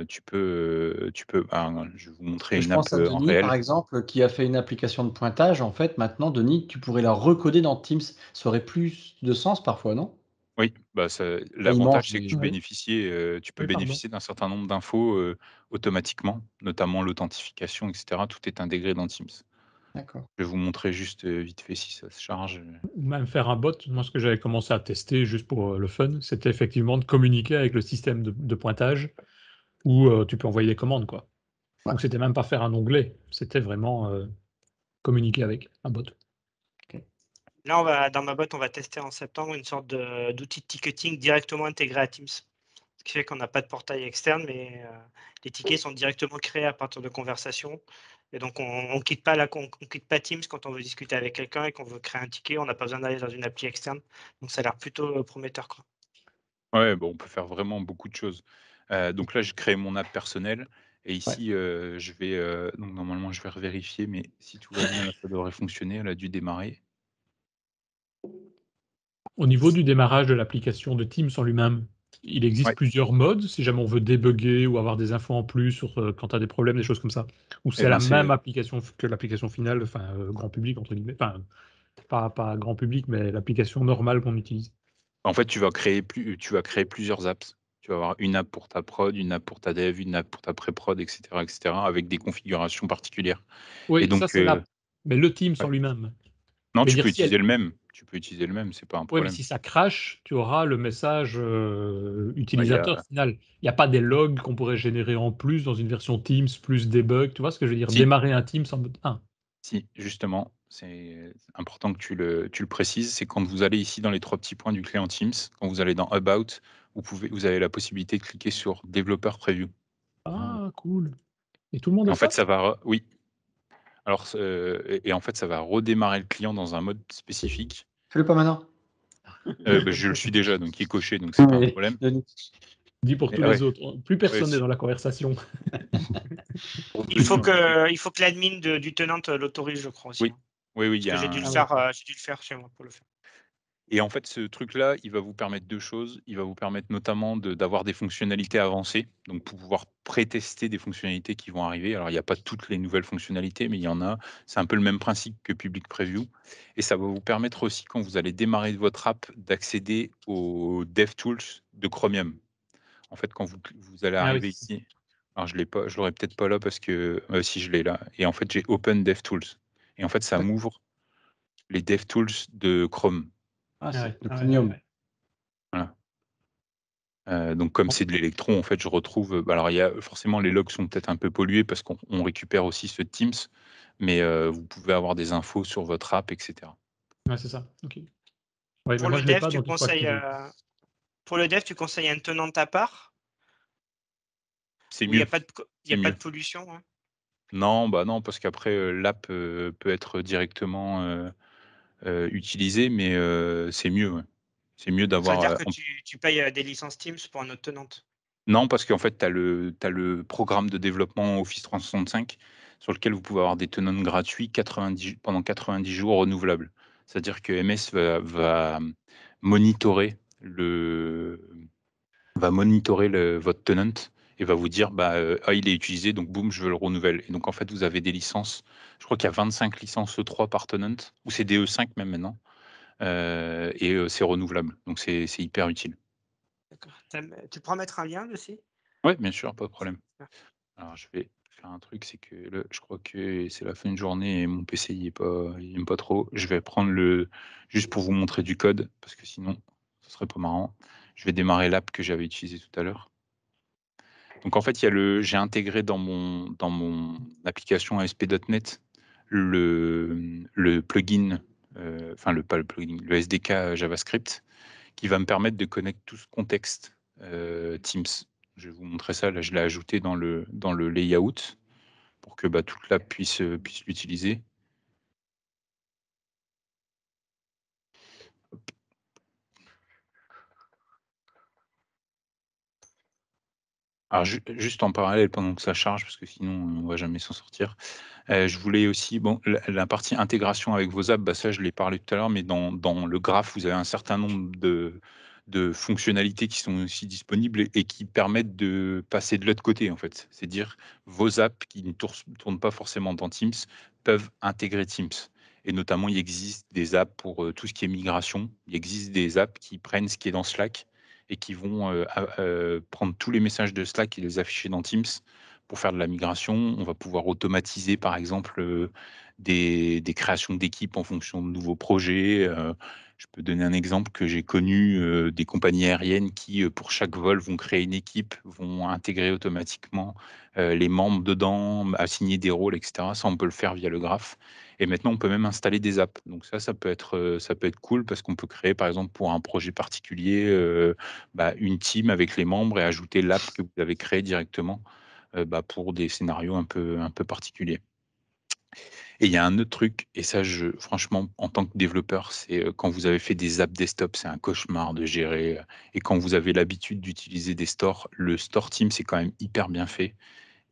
tu peux, je vais vous montrer Je une app, pense à en Denis, par réel. exemple, qui a fait une application de pointage. En fait, maintenant, Denis, tu pourrais la recoder dans Teams. Ça aurait plus de sens parfois, non? Oui, ça Et il mange l'avantage c'est que des. Ouais. tu peux Oui, pardon. bénéficier d'un certain nombre d'infos, automatiquement, notamment l'authentification et cetera. Tout est intégré dans Teams. D'accord. Je vais vous montrer juste, vite fait si ça se charge. Ou même faire un bot. Moi, ce que j'avais commencé à tester juste pour le fun, c'était effectivement de communiquer avec le système de pointage où tu peux envoyer des commandes, quoi. Ouais. Donc, c'était même pas faire un onglet, c'était vraiment communiquer avec un bot. Là, dans ma boîte, on va tester en septembre une sorte d'outil de ticketing directement intégré à Teams. Ce qui fait qu'on n'a pas de portail externe, mais les tickets sont directement créés à partir de conversations. Et donc, on ne quitte pas Teams quand on veut discuter avec quelqu'un et qu'on veut créer un ticket. On n'a pas besoin d'aller dans une appli externe. Donc, ça a l'air plutôt prometteur, quoi. Ouais, on peut faire vraiment beaucoup de choses. Donc là, j'ai créé mon app personnelle et Ouais. ici, je vais, donc normalement, je vais revérifier, mais si tout va bien, là, ça devrait fonctionner. Elle a dû démarrer. Au niveau du démarrage de l'application de Teams en lui-même, il existe Ouais. plusieurs modes si jamais on veut débugger ou avoir des infos en plus sur quand tu as des problèmes, des choses comme ça. Ou c'est ben, la c'est- même application que l'application finale, enfin grand public entre guillemets. Enfin, pas grand public, mais l'application normale qu'on utilise. En fait, tu vas créer plusieurs apps. Tu vas avoir une app pour ta prod, une app pour ta dev, une app pour ta pré-prod, etc., avec des configurations particulières. Et Oui, ça donc, c'est l'app. Mais le Teams ouais. en lui-même. Non, Je veux tu dire, peux si elle... utiliser le même. Tu peux utiliser le même, c'est pas un Oui, mais problème. si ça crache, tu auras le message Bah, il y utilisateur a... final. Il n'y a pas des logs qu'on pourrait générer en plus dans une version Teams plus debug. Tu vois ce que je veux dire? Si, Démarrer un Teams en mode 1. si, justement, c'est important que tu le précises. C'est quand vous allez ici dans les 3 petits points du client Teams, quand vous allez dans About, vous avez la possibilité de cliquer sur Developer Preview. Ah, cool. Et tout le monde Et a en fait, ça? oui. Alors, et en fait, ça va redémarrer le client dans un mode spécifique. Fais-le pas maintenant. Bah, je le suis déjà, donc il est coché, donc c'est pas un problème. Dis pour Mais, tous ah ouais, les autres. Plus personne n'est si. dans la conversation. Il faut que l'admin du tenant l'autorise, je crois aussi. Oui, oui, il Parce y que a j'ai dû un... le faire chez moi pour le faire. Et en fait, ce truc-là, il va vous permettre 2 choses. Il va vous permettre notamment d'avoir des fonctionnalités avancées, donc pour pouvoir pré-tester des fonctionnalités qui vont arriver. Alors, il n'y a pas toutes les nouvelles fonctionnalités, mais il y en a. C'est un peu le même principe que Public Preview. Et ça va vous permettre aussi, quand vous allez démarrer votre app, d'accéder aux DevTools de Chromium. En fait, quand vous allez Ah oui. arriver ici, alors je l'aurai peut-être pas là parce que si je l'ai là. Et en fait, j'ai Open DevTools. Et en fait, ça m'ouvre les DevTools de Chrome. Ah, c'est le ouais, Chromium. ouais. Voilà. Donc comme c'est de l'électron, en fait, je retrouve. Alors il y a forcément les logs sont peut-être un peu pollués parce qu'on récupère aussi ce Teams, mais vous pouvez avoir des infos sur votre app, etc. Ouais, c'est ça. Ok. Ouais, mais Pour moi le je l'ai dev, pas, donc il faut activer. pour le dev, tu conseilles un tenant à part C'est où il n'y mieux. a pas de, C'est mieux. pollution. Hein. Non, bah non, parce qu'après l'app peut être directement utilisée, mais c'est mieux. Ouais. C'est mieux Ça veut dire d'avoir. que tu payes des licences Teams pour un autre tenant. Non, parce qu'en fait, tu as le programme de développement Office 365 sur lequel vous pouvez avoir des tenants gratuits pendant 90 jours renouvelables. C'est-à-dire que MS va monitorer votre tenant et va vous dire il est utilisé, donc boum, je veux le renouveler. Et donc en fait, vous avez des licences. Je crois qu'il y a 25 licences E3 par tenant, ou c'est des E5 même maintenant, et c'est renouvelable. Donc c'est hyper utile. D'accord. Tu pourras mettre un lien dessus? Oui, bien sûr, pas de problème. Alors, je vais faire un truc, c'est que là, je crois que c'est la fin de journée et mon PC, il aime pas trop. Je vais prendre juste pour vous montrer du code, parce que sinon, ce serait pas marrant. Je vais démarrer l'app que j'avais utilisée tout à l'heure. Donc, en fait, j'ai intégré dans mon application ASP.NET le plugin, pas le plugin, le SDK JavaScript, qui va me permettre de connecter tout ce contexte Teams. Je vais vous montrer ça. Là, je l'ai ajouté dans le layout pour que toute l'app puisse l'utiliser. Alors, juste en parallèle, pendant que ça charge, parce que sinon, on ne va jamais s'en sortir, je voulais aussi, la partie intégration avec vos apps, ça, je l'ai parlé tout à l'heure, mais dans le graphe, vous avez un certain nombre de fonctionnalités qui sont aussi disponibles et qui permettent de passer de l'autre côté, en fait. C'est dire vos apps qui ne tournent pas forcément dans Teams peuvent intégrer Teams. Et notamment, il existe des apps pour tout ce qui est migration. Il existe des apps qui prennent ce qui est dans Slack et qui vont prendre tous les messages de Slack et les afficher dans Teams pour faire de la migration. On va pouvoir automatiser, par exemple, des créations d'équipes en fonction de nouveaux projets. Je peux donner un exemple que j'ai connu des compagnies aériennes qui, pour chaque vol, vont créer une équipe, vont intégrer automatiquement les membres dedans, assigner des rôles, etc. Ça, on peut le faire via le graphe. Et maintenant, on peut même installer des apps. Donc ça peut être cool parce qu'on peut créer, par exemple, pour un projet particulier, une team avec les membres et ajouter l'app que vous avez créée directement pour des scénarios un peu particuliers. Et il y a un autre truc, et ça, franchement, en tant que développeur, c'est quand vous avez fait des apps desktop, c'est un cauchemar de gérer. Et quand vous avez l'habitude d'utiliser des stores, le store Teams, c'est quand même hyper bien fait.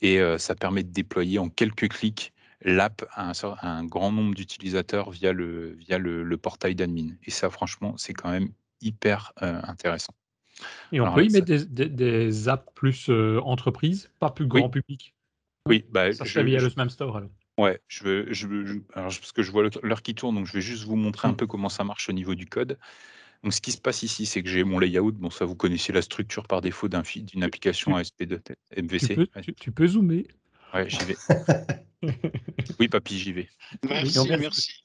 Et ça permet de déployer en quelques clics l'app à un grand nombre d'utilisateurs via le portail d'admin. Et ça, franchement, c'est quand même hyper intéressant. Et on Alors peut y là, ça- mettre des apps plus entreprises, pas plus Oui. grand public. Oui, bah, Ça serait via le Spam Store alors. ouais, parce que je vois l'heure qui tourne, donc je vais juste vous montrer un peu comment ça marche au niveau du code. Donc, ce qui se passe ici, c'est que j'ai mon layout. Bon, ça, vous connaissez la structure par défaut d'une application ASP.NET MVC. Tu peux zoomer. Ouais, j'y vais. Oui, papy, j'y vais. Merci, merci.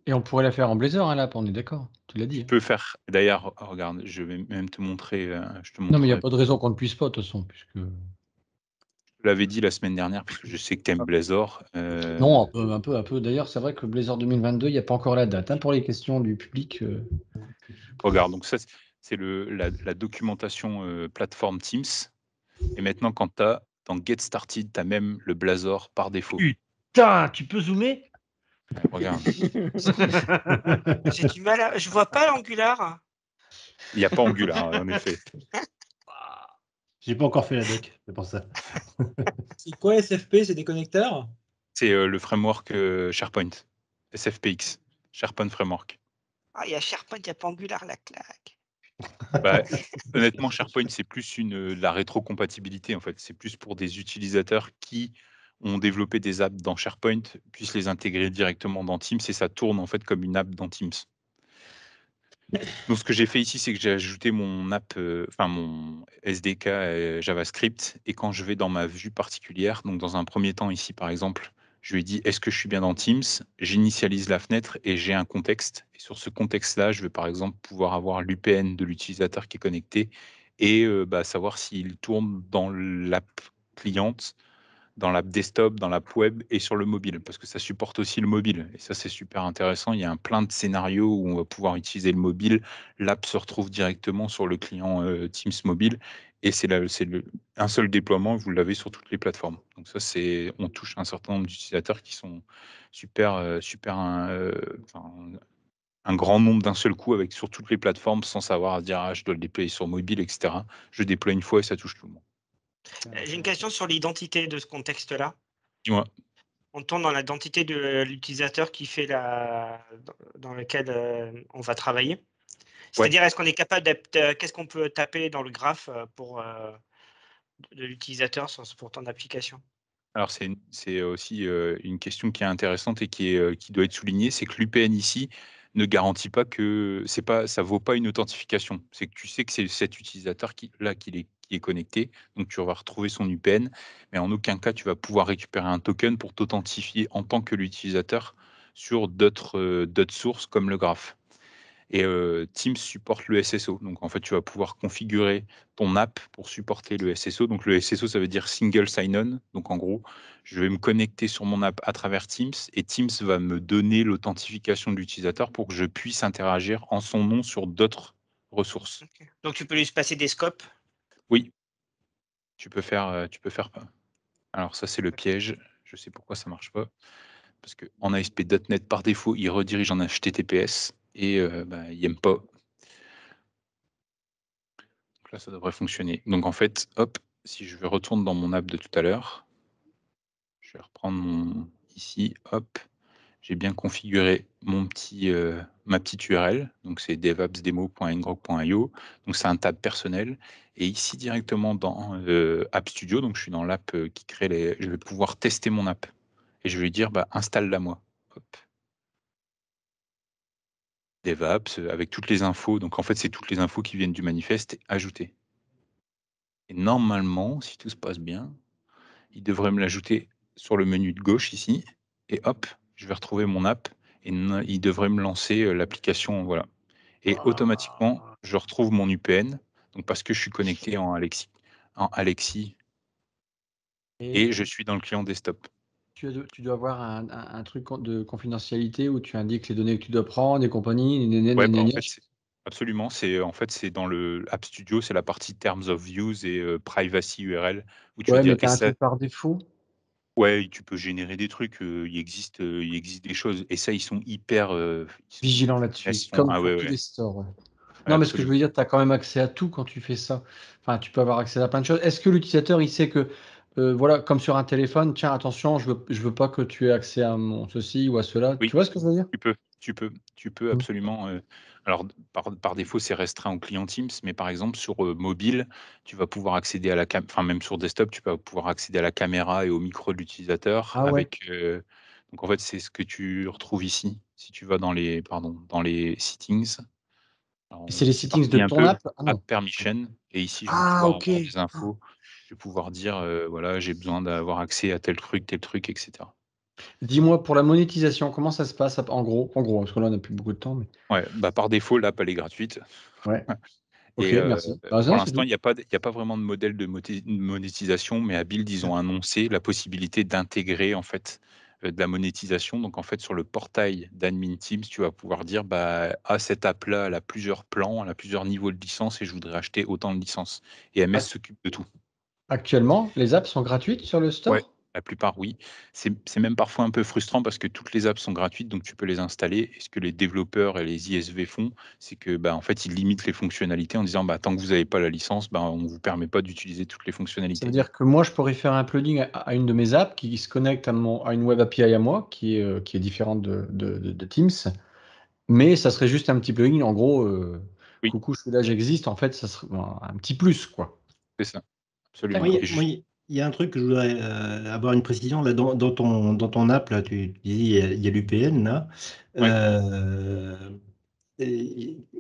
Et on pourrait la faire en Blazor, hein, l'app, on est d'accord. Tu l'as dit. Tu peux faire. D'ailleurs, regarde, je vais même te montrer. Je te Non, mais il n'y a montrerai. pas de raison qu'on ne puisse pas, de toute façon, puisque. Je l'avais dit la semaine dernière, puisque je sais que tu aimes Blazor. Non, un peu. D'ailleurs, c'est vrai que Blazor 2022, il n'y a pas encore la date. Hein, pour les questions du public. Regarde, donc ça, c'est la documentation plateforme Teams. Et maintenant, quand tu as dans Get Started, tu as même le Blazor par défaut. Putain, tu peux zoomer? Ouais, regarde. J'ai du mal à. Je vois pas l'Angular. Il n'y a pas Angular, en effet. J'ai pas encore fait la doc, c'est pour ça. C'est quoi SFP? C'est des connecteurs? C'est le framework SharePoint, SFPX, SharePoint Framework. Ah, il y a SharePoint, il n'y a pas Angular, la claque. Bah, honnêtement, SharePoint, c'est plus de la rétrocompatibilité, en fait. C'est plus pour des utilisateurs qui ont développé des apps dans SharePoint, puissent les intégrer directement dans Teams, et ça tourne en fait comme une app dans Teams. Donc, ce que j'ai fait ici, c'est que j'ai ajouté mon app, mon SDK JavaScript, et quand je vais dans ma vue particulière, donc dans un premier temps ici, par exemple, je lui ai dit, est-ce que je suis bien dans Teams? J'initialise la fenêtre et j'ai un contexte. Et sur ce contexte-là, je vais par exemple pouvoir avoir l'UPN de l'utilisateur qui est connecté et savoir s'il tourne dans l'app cliente, dans l'app desktop, dans l'app web et sur le mobile, parce que ça supporte aussi le mobile. Et ça, c'est super intéressant. Il y a plein de scénarios où on va pouvoir utiliser le mobile. L'app se retrouve directement sur le client Teams mobile. Et c'est un seul déploiement, vous l'avez sur toutes les plateformes. Donc ça, on touche un certain nombre d'utilisateurs qui sont un grand nombre d'un seul coup sur toutes les plateformes sans savoir dire je dois le déployer sur mobile, etc. Je déploie une fois et ça touche tout le monde. J'ai une question sur l'identité de ce contexte-là. Dis-moi. On tourne dans l'identité de l'utilisateur qui fait dans lequel on va travailler. C'est-à-dire, est-ce qu'on est capable qu'est-ce qu'on peut taper dans le graphe de l'utilisateur pour ton application? Alors, c'est aussi une question qui est intéressante et qui doit être soulignée, c'est que l'UPN ici ne garantit pas que ça vaut pas une authentification. C'est que tu sais que c'est cet utilisateur qui est connecté, donc tu vas retrouver son UPN, mais en aucun cas tu vas pouvoir récupérer un token pour t'authentifier en tant que l'utilisateur sur d'autres sources comme le graphe. Et Teams supporte le SSO. Donc, en fait, tu vas pouvoir configurer ton app pour supporter le SSO. Donc, le SSO, ça veut dire Single Sign-On. Donc, en gros, je vais me connecter sur mon app à travers Teams et Teams va me donner l'authentification de l'utilisateur pour que je puisse interagir en son nom sur d'autres ressources. Okay. Donc, tu peux lui passer des scopes? Oui. Tu peux faire. Alors, ça, c'est le piège. Je sais pourquoi ça marche pas. Parce qu'en ASP.NET, par défaut, il redirige en HTTPS et il n'aime pas. Là, ça devrait fonctionner. Donc en fait, hop, si je retourne dans mon app de tout à l'heure, je vais reprendre ici, hop, j'ai bien configuré ma petite URL. Donc c'est devapsdemo.ngrok.io. Donc c'est un tab personnel. Et ici directement dans App Studio, donc je suis dans l'app qui crée je vais pouvoir tester mon app. Et je vais lui dire, installe-la moi. Hop. DevApps avec toutes les infos. Donc en fait, c'est toutes les infos qui viennent du manifeste ajoutées. Et normalement, si tout se passe bien, il devrait me l'ajouter sur le menu de gauche ici. Et hop, je vais retrouver mon app et il devrait me lancer l'application. Voilà. Et automatiquement, je retrouve mon UPN. Donc parce que je suis connecté en Alexis et je suis dans le client desktop. Tu dois avoir un truc de confidentialité où tu indiques les données que tu dois prendre et compagnie. Absolument, c'est dans le App Studio, c'est la partie Terms of Use et Privacy URL où tu vas dire mais tu as un truc par défaut. Ouais, tu peux générer des trucs, il existe des choses et ça, ils sont hyper vigilants là-dessus, comme pour tous les stores. Ouais. Non, mais ce que je veux dire, tu as quand même accès à tout quand tu fais ça. Enfin, tu peux avoir accès à plein de choses. Est-ce que l'utilisateur, il sait que, voilà, comme sur un téléphone, tiens, attention, je veux pas que tu aies accès à mon ceci ou à cela. Oui, tu vois ce que je veux dire? tu peux absolument. Alors, par défaut, c'est restreint aux clients Teams, mais par exemple, sur mobile, tu vas pouvoir accéder à enfin, même sur desktop, tu vas pouvoir accéder à la caméra et au micro de l'utilisateur Ah ouais. donc, en fait, c'est ce que tu retrouves ici. Si tu vas dans dans les settings, alors, Et c'est les c'est settings de parti un ton peu, app? Ah app non. permission, et ici, je vais Ah, pouvoir ok. avoir des infos. Je vais pouvoir dire, voilà, j'ai besoin d'avoir accès à tel truc, etc. Dis-moi, pour la monétisation, comment ça se passe en gros? En gros, parce que là, on n'a plus beaucoup de temps, mais Ouais, bah, par défaut, l'app, elle est gratuite. ouais. Ok, Et merci. Bah, pour non, c'est l'instant, tout. il y a pas vraiment de modèle de monétisation, mais à Build, ils ont annoncé la possibilité d'intégrer, en fait, de la monétisation. Donc, en fait, sur le portail d'Admin Teams, tu vas pouvoir dire: «Bah, cette app-là, elle a plusieurs plans, elle a plusieurs niveaux de licence et je voudrais acheter autant de licences», et MS Ah, s'occupe de tout. actuellement, les apps sont gratuites sur le Ouais, store? la plupart, oui. C'est même parfois un peu frustrant parce que toutes les apps sont gratuites, donc tu peux les installer, et ce que les développeurs et les ISV font, c'est que, bah, en fait, ils limitent les fonctionnalités en disant: «Bah, tant que vous n'avez pas la licence, bah, on ne vous permet pas d'utiliser toutes les Ça veut fonctionnalités». dire que moi, je pourrais faire un plugin à une de mes apps qui se connecte à une web API à moi, qui est différente de Teams, mais ça serait juste un petit plugin. En gros, Oui, coucou, je suis là, j'existe. En fait, ça serait un petit plus, quoi. c'est ça, absolument. Moi, Et moi, il y a un truc que je voudrais avoir une précision là dans ton app là, tu dis il y a l'UPN là. ouais, Euh,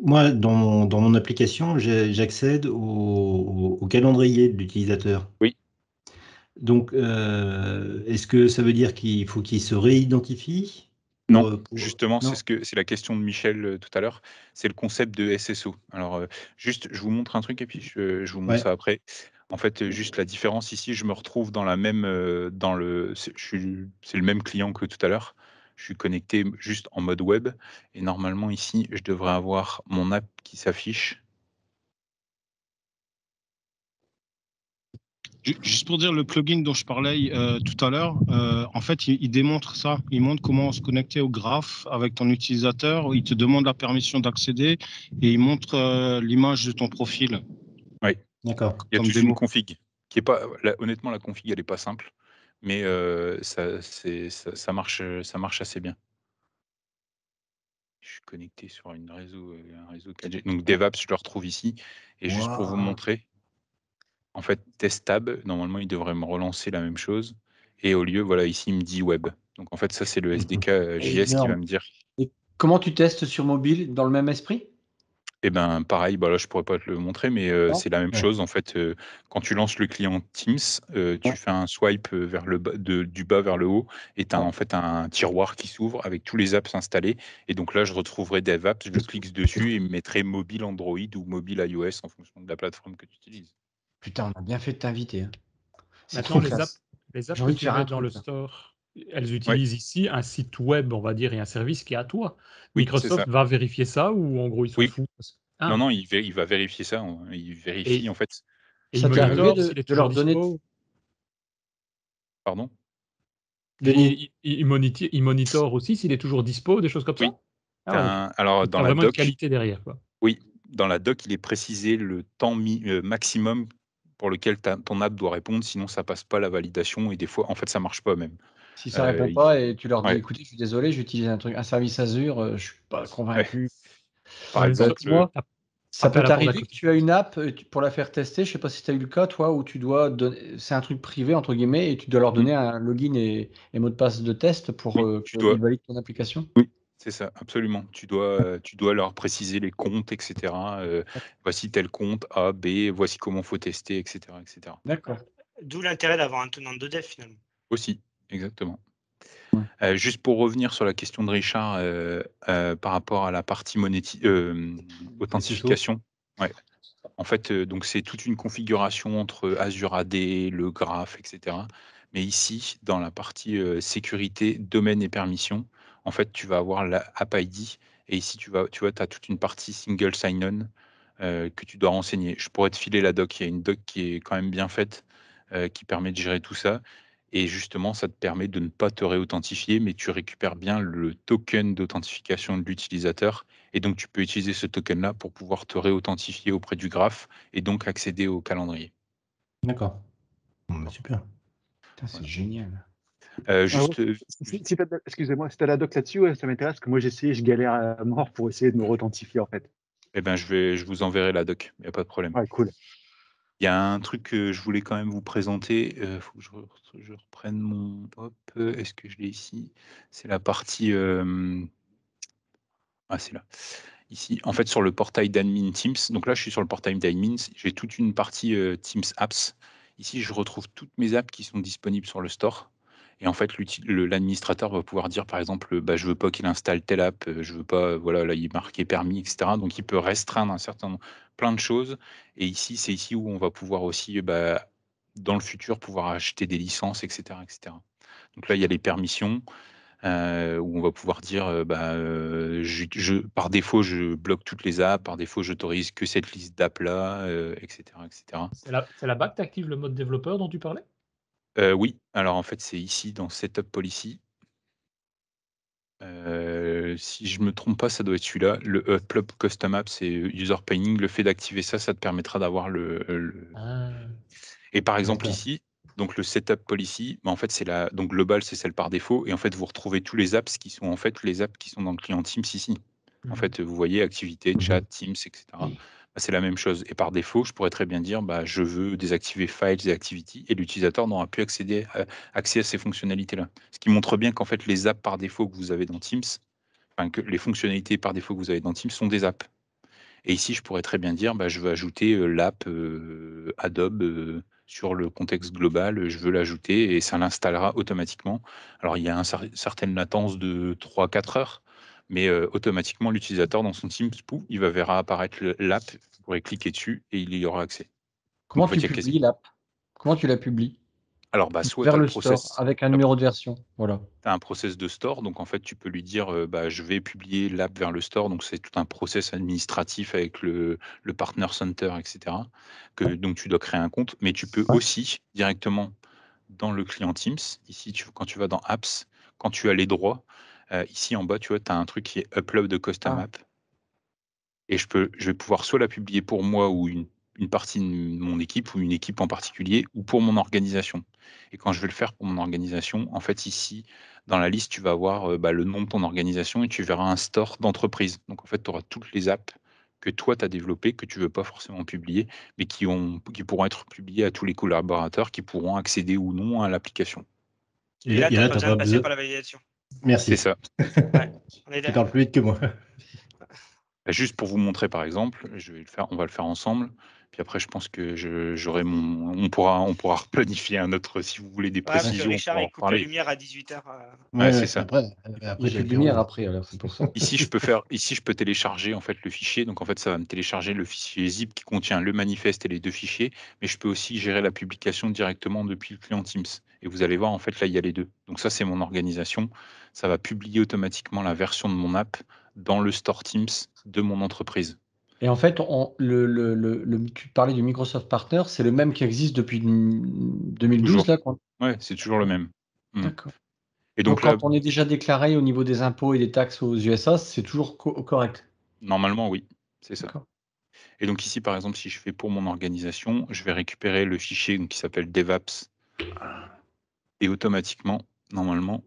Moi, dans mon application, j'accède au calendrier de l'utilisateur. oui. Donc, est-ce que ça veut dire qu'il faut qu'il se réidentifie Non, pour... justement, Non. c'est la question de Michel, tout à l'heure. C'est le concept de SSO. Alors, juste, je vous montre un truc et puis je vous montre Ouais. ça après. En fait, juste la différence ici, je me retrouve dans la même, c'est le même client que tout à l'heure. Je suis connecté juste en mode web, et normalement ici, je devrais avoir mon app qui s'affiche. Juste pour dire, le plugin dont je parlais tout à l'heure, en fait, il démontre ça. Il montre comment se connecter au graphe avec ton utilisateur. Il te demande la permission d'accéder et il montre l'image de ton profil Oui, D'accord. il y a comme toute une démo. config qui est pas, honnêtement, la config, elle est pas simple, mais ça marche assez bien. Je suis connecté sur un réseau 4G. Donc DevApps, je le retrouve ici, et juste pour vous Waouh. montrer, en fait, test tab, normalement, il devrait me relancer la même chose, et au lieu, voilà, ici, il me dit web. Donc en fait, ça, c'est le SDK JS qui va Énorme. me dire. Et comment tu testes sur mobile dans le même esprit? Eh ben, pareil, bah, là, je pourrais pas te le montrer, mais Non? c'est la même Ouais. chose. En fait, quand tu lances le client Teams, tu Ouais. fais un swipe vers le bas, du bas vers le haut, et tu as Ouais. en fait un tiroir qui s'ouvre avec tous les apps installés. Et donc là, je retrouverai DevApps, je clique dessus et il me mettrait mobile Android ou mobile iOS en fonction de la plateforme que tu utilises. Putain, on a bien fait de t'inviter, hein. C'est Maintenant, trop classe. les J'ai apps que envie de tu faire un mets dans le truc, là. store, elles Oui, utilisent ici un site web, on va dire, et un service qui est à toi. oui, c'est ça. Microsoft va vérifier ça ou en gros, ils s'en Oui, foutent? non, Ah, non, il va vérifier ça. Il vérifie, et, en fait. et il Ça t'est arrivé monitore s'il de, est de toujours leur donner. dispo. Pardon? Denis, Il monitore aussi s'il est toujours dispo, des choses comme Oui. ça? Ah ouais, ok. Alors, Donc, tu dans as la vraiment une doc, qualité derrière, quoi. oui, dans la doc, il est précisé le temps maximum pour lequel ton app doit répondre, sinon ça passe pas la validation, et des fois, en fait, ça marche pas même. si ça répond Il pas et tu leur dis, Ouais, écoutez, je suis désolé, j'utilise un service Azure, je suis pas ouais. convaincu. Par exemple, Dis-moi, ça Après, peut la porte d'à t'arriver que côté. tu as une app pour la faire tester. Je sais pas si tu as eu le cas, toi, où tu dois donner, c'est un truc privé, entre guillemets, et tu dois leur mmh, donner un login et mot de passe de test pour oui, qu'ils valident ton application. oui, c'est ça, absolument. Tu dois leur préciser les comptes, et cetera, voici tel compte A, B, voici comment faut tester, et cetera, et cetera. D'accord. D'où l'intérêt d'avoir un tenant de dev finalement. Aussi, exactement. Ouais. Juste pour revenir sur la question de Richard, par rapport à la partie SSO. authentification. Ouais. En fait, donc c'est toute une configuration entre Azure AD, le graphe, et cetera. Mais ici, dans la partie, sécurité, domaine et permission, en fait, tu vas avoir la App ID, et ici, tu vois, tu as toute une partie single sign-on, que tu dois renseigner. Je pourrais te filer la doc. Il y a une doc qui est quand même bien faite, qui permet de gérer tout ça, et justement, ça te permet de ne pas te réauthentifier, mais tu récupères bien le token d'authentification de l'utilisateur, et donc tu peux utiliser ce token-là pour pouvoir te réauthentifier auprès du graphe et donc accéder au calendrier. D'accord. Bon, bah, super. Putain, c'est Voilà. génial. Juste, Excusez-moi, si t'as la doc là-dessus, ouais, ça m'intéresse, parce que moi j'ai essayé, je galère à mort pour essayer de me authentifier en fait. eh ben, je vous enverrai la doc, il n'y a pas de problème. Ouais, cool. Il y a un truc que je voulais quand même vous présenter. Faut que je reprenne mon. Hop, est-ce que je l'ai ici? C'est la partie. Ah, c'est là. Ici, en fait, sur le portail d'admin Teams. Donc là, je suis sur le portail d'admin. J'ai toute une partie Teams Apps. Ici, je retrouve toutes mes apps qui sont disponibles sur le store. Et en fait, l'administrateur va pouvoir dire, par exemple, bah, je veux pas qu'il installe telle app, je veux pas, voilà, là, il est marqué permis, etc. Donc, il peut restreindre plein de choses. Et ici, c'est ici où on va pouvoir aussi, bah, dans le futur, pouvoir acheter des licences, etc., etc. Donc là, il y a les permissions. Où on va pouvoir dire, bah, par défaut, je bloque toutes les apps, par défaut, j'autorise que cette liste d'apps-là, etc., etc. C'est là-bas que tu actives le mode développeur dont tu parlais? Oui, alors en fait, c'est ici dans Setup Policy. Si je me trompe pas, ça doit être celui-là. Le Upload Custom App, c'est User Painting. Le fait d'activer ça, ça te permettra d'avoir Ah. Et par exemple D'accord. ici, donc le Setup Policy, bah, en fait, donc global, c'est celle par défaut. Et en fait, vous retrouvez tous les apps qui sont en fait les apps qui sont dans le client Teams ici. En fait, vous voyez activité, chat, Teams, etc. Bah, c'est la même chose. Et par défaut, je pourrais très bien dire, bah, je veux désactiver Files et Activity, et l'utilisateur n'aura plus accès à ces fonctionnalités-là. Ce qui montre bien qu'en fait, les apps par défaut que vous avez dans Teams, enfin, que les fonctionnalités par défaut que vous avez dans Teams sont des apps. Et ici, je pourrais très bien dire, bah, je veux ajouter l'app Adobe sur le contexte global, je veux l'ajouter et ça l'installera automatiquement. Alors, il y a une certaine latence de 3-4 heures, mais automatiquement, l'utilisateur dans son Teams, il va verra apparaître l'app, vous pourrez cliquer dessus et il y aura accès. Comment Donc, en fait, tu il y a publies l'app? Comment tu la publies? Alors, bah, soit tu Vers as le le store, process. avec un numéro de version. Voilà. Tu as un process de store, donc en fait, tu peux lui dire, bah, je vais publier l'app vers le store. Donc, c'est tout un process administratif avec le partner center, etc. Donc, tu dois créer un compte, mais tu peux aussi directement dans le client Teams. Ici, quand tu vas dans Apps, quand tu as les droits, ici en bas, tu vois, tu as un truc qui est Upload de Custom App. Et je vais pouvoir soit la publier pour moi ou une partie de mon équipe ou une équipe en particulier ou pour mon organisation. Et quand je vais le faire pour mon organisation, en fait, ici, dans la liste, tu vas avoir bah, le nom de ton organisation et tu verras un store d'entreprise. Donc, en fait, tu auras toutes les apps que toi, tu as développées, que tu ne veux pas forcément publier, mais qui pourront être publiées à tous les collaborateurs qui pourront accéder ou non à l'application. Et là, tu n'as pas besoin de passer besoin. par la validation. Merci. C'est ça. Ouais, Tu parles plus vite que moi. Bah, juste pour vous montrer, par exemple, on va le faire ensemble. Puis après, je pense que on pourra replanifier un autre, si vous voulez des parce que précisions, on Richard, pourra en il coupe la reparler. lumière à 18h. Ouais, c'est ça. Après, Il n'y a plus de lumière après, alors c'est pour ça. Ici, je peux télécharger en fait le fichier. Donc en fait, ça va me télécharger le fichier zip qui contient le manifeste et les deux fichiers. Mais je peux aussi gérer la publication directement depuis le client Teams. Et vous allez voir, en fait, là, il y a les deux. Donc ça, c'est mon organisation. Ça va publier automatiquement la version de mon app dans le store Teams de mon entreprise. Et en fait, tu parlais du Microsoft Partner, c'est le même qui existe depuis 2012, Toujours. là, quoi. Ouais, c'est toujours le même. D'accord. Et Donc, donc là, quand on est déjà déclaré au niveau des impôts et des taxes aux USA, c'est toujours correct. normalement, oui, c'est ça. D'accord. Et donc ici, par exemple, si je fais pour mon organisation, je vais récupérer le fichier qui s'appelle DevApps. Et automatiquement, normalement,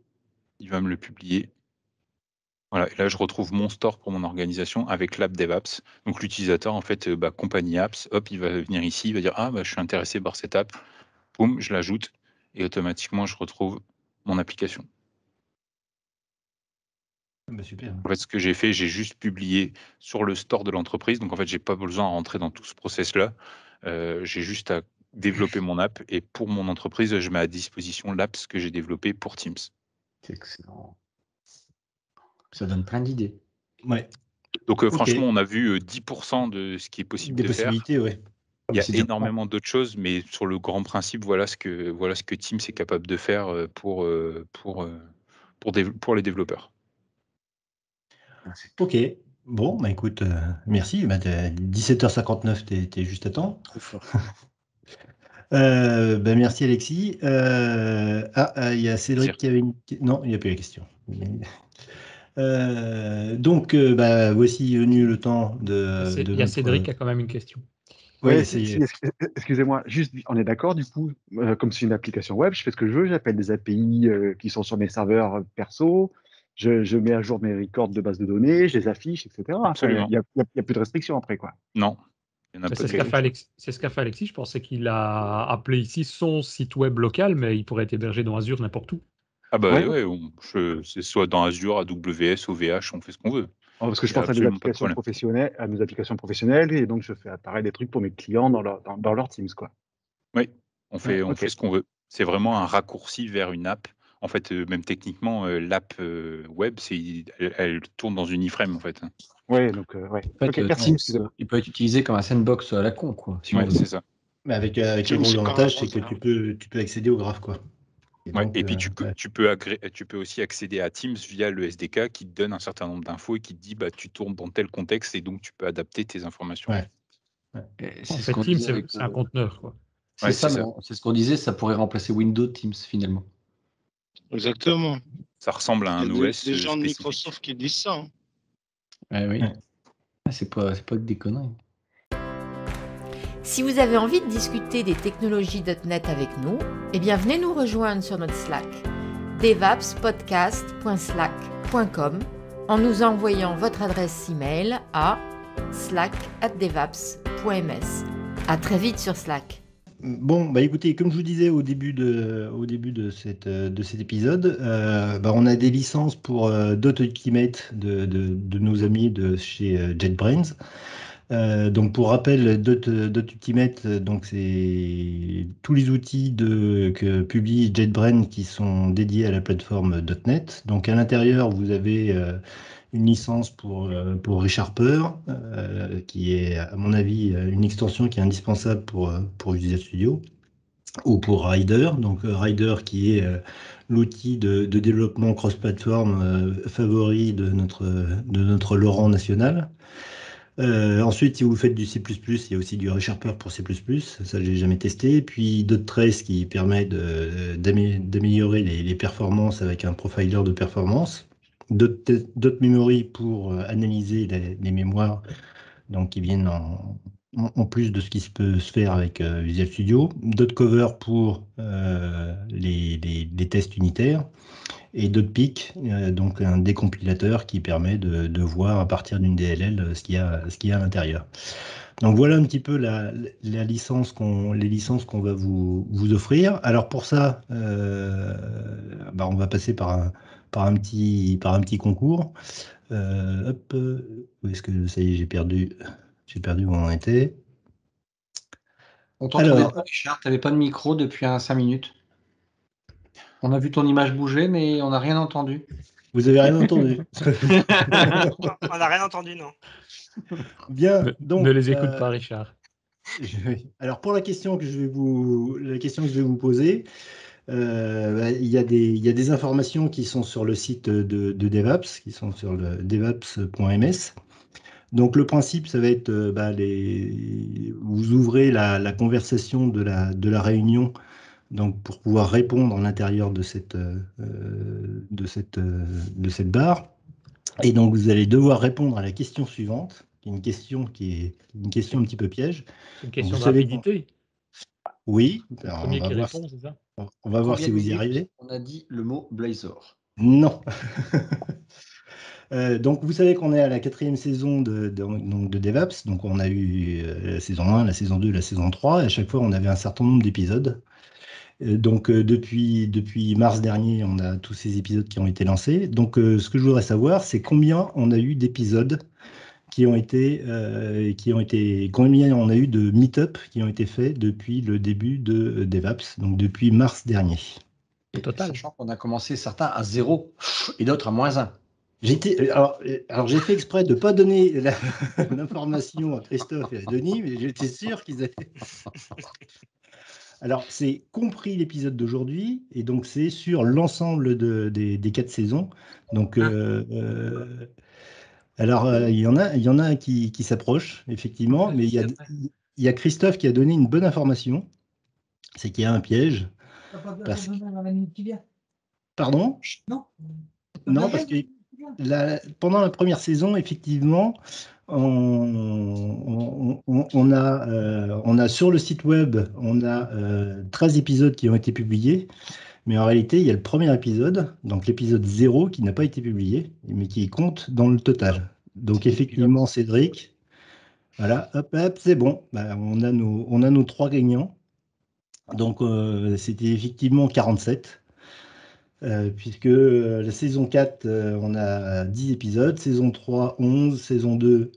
il va me le publier. Voilà, et là, je retrouve mon store pour mon organisation avec l'app DevApps. Donc l'utilisateur, en fait, compagnie apps, hop, il va venir ici, il va dire, ah, bah, je suis intéressé par cette app. Boum, je l'ajoute et automatiquement, je retrouve mon application. Bah, super. En fait, ce que j'ai fait, j'ai juste publié sur le store de l'entreprise. Donc, en fait, j'ai pas besoin de rentrer dans tout ce process-là. J'ai juste à développer mon app et pour mon entreprise, je mets à disposition l'apps que j'ai développé pour Teams. C'est excellent. Ça donne plein d'idées. Ouais. Donc, franchement, on a vu 10% de ce qui est possible Des de faire. possibilités, ouais. Il y a énormément d'autres choses, mais sur le grand principe, voilà ce que Teams est capable de faire pour les développeurs. Ok. Bon, bah écoute, merci. Bah, 17h59, t'es juste à temps. Trop fort. Bah, merci Alexis. Il y a Cédric qui avait une... Non, il n'y a plus la question. Donc, bah, voici venu le temps de... Il y a Cédric qui a quand même une question. Oui, Ouais, essayez. excusez-moi, juste, on est d'accord, du coup, comme c'est une application web, je fais ce que je veux, j'appelle des API qui sont sur mes serveurs perso, je mets à jour mes records de base de données, je les affiche, etc. Enfin, Absolument. il y a plus de restrictions après, quoi. Non, il n'y en a Mais pas c'est du ce qu'a tout. fait Alexis. C'est ce qu'a fait Alexis. Je pensais qu'il a appelé ici son site web local, mais il pourrait être hébergé dans Azure n'importe où. Ah bah Ouais, ouais, c'est soit dans Azure, AWS, OVH, on fait ce qu'on veut. parce que je Il n'y a pense à des absolument pas de applications problème. professionnelles, et donc je fais apparaître des trucs pour mes clients dans leur Teams, quoi. Oui, Ouais, on ok. fait ce qu'on veut. C'est vraiment un raccourci vers une app. En fait, même techniquement, l'app web, elle tourne dans une iframe, en fait, hein. Ouais, donc, ouais. En fait, Ok, merci, Teams, excusez-moi. il peut être utilisé comme un sandbox à la con, quoi. Si on Ouais, veut. c'est ça. Mais avec le Teams, gros c'est avantage, carrément c'est que ça. tu peux accéder au graphe, quoi. Et Ouais. donc, Et puis ouais. tu peux aussi accéder à Teams via le SDK qui te donne un certain nombre d'infos et qui te dit bah tu tournes dans tel contexte et donc tu peux adapter tes informations. Ouais. Et En c'est ce fait, qu'on Teams, disait avec. c'est un conteneur, quoi. C'est Ouais, ça, c'est mais ça. c'est ce qu'on disait, ça pourrait remplacer Windows Teams finalement. Exactement. Ça ressemble à Il y un a OS des gens de spécifique. Microsoft qui disent ça, hein. Oui. Ouais. C'est pas que des conneries. Si vous avez envie de discuter des technologies .NET avec nous, eh bien venez nous rejoindre sur notre Slack, devapspodcast.slack.com, en nous envoyant votre adresse email à slack@devaps.ms. À très vite sur Slack. Bon, bah écoutez, comme je vous disais au début de cet épisode, on a des licences pour .ultimate de nos amis de chez JetBrains. Donc pour rappel, .ultimate, donc c'est tous les outils que publie JetBrains qui sont dédiés à la plateforme .NET. Donc à l'intérieur, vous avez une licence pour ReSharper, qui est à mon avis une extension qui est indispensable pour Visual Studio, ou pour Rider. Donc Rider qui est l'outil de développement cross-platform favori de notre Laurent national. Ensuite, si vous faites du C++, il y a aussi du ReSharper pour C++, ça j'ai jamais testé. Puis .trace qui permet d'améliorer les performances avec un profiler de performance. .memory pour analyser les mémoires, donc qui viennent en plus de ce qui peut se faire avec Visual Studio. .cover pour les tests unitaires. Et .pic, donc un décompilateur qui permet de voir à partir d'une DLL ce qu'il y a à l'intérieur. Donc voilà un petit peu les licences qu'on va vous offrir. Alors pour ça, on va passer par un petit concours. Hop, où est-ce que ça y est, j'ai perdu où on était. On t'entendait Alors, pas, Richard, t'avais pas de micro depuis 5 minutes. On a vu ton image bouger, mais on n'a rien entendu. vous avez rien entendu. On n'a rien entendu, non. Bien, donc. Ne les écoute pas, Richard. Alors pour la question que je vais vous poser, il y a des informations qui sont sur le site de Devaps, qui sont sur le devaps.ms. Donc le principe, ça va être, vous ouvrez la conversation de la réunion, donc pour pouvoir répondre à l'intérieur de cette barre. Et donc vous allez devoir répondre à la question suivante, qui est une question un petit peu piège. C'est une Donc, question vous de savez rapidité. oui, Le alors, premier qui répond, c'est ça? on va voir Combien si de vous y minutes arrivez. on a dit le mot Blazor? Non. Donc, vous savez qu'on est à la 4e saison de DevApps. Donc, on a eu la saison 1, la saison 2, la saison 3. Et à chaque fois, on avait un certain nombre d'épisodes. Donc, depuis mars dernier, on a tous ces épisodes qui ont été lancés. Donc, ce que je voudrais savoir, c'est combien on a eu d'épisodes combien on a eu de meet-up qui ont été faits depuis le début de DevApps, donc depuis mars dernier. Au total. Sachant qu'on a commencé certains à 0 et d'autres à -1. Alors j'ai fait exprès de ne pas donner l'information à Christophe et à Denis, mais j'étais sûr qu'ils avaient. Alors c'est compris l'épisode d'aujourd'hui, et donc c'est sur l'ensemble des 4 saisons. Donc il y en a qui s'approche, effectivement, mais il y a Christophe qui a donné une bonne information, c'est qu'il y a un piège. Pardon? Non, parce que pendant la première saison, effectivement, on on a sur le site web, on a 13 épisodes qui ont été publiés, mais en réalité, il y a le premier épisode, donc l'épisode 0, qui n'a pas été publié, mais qui compte dans le total. Donc effectivement, Cédric, voilà, hop, hop, c'est bon. Bah, on a nos 3 gagnants. Donc c'était effectivement 47. Puisque la saison 4, on a 10 épisodes, saison 3, 11, saison 2,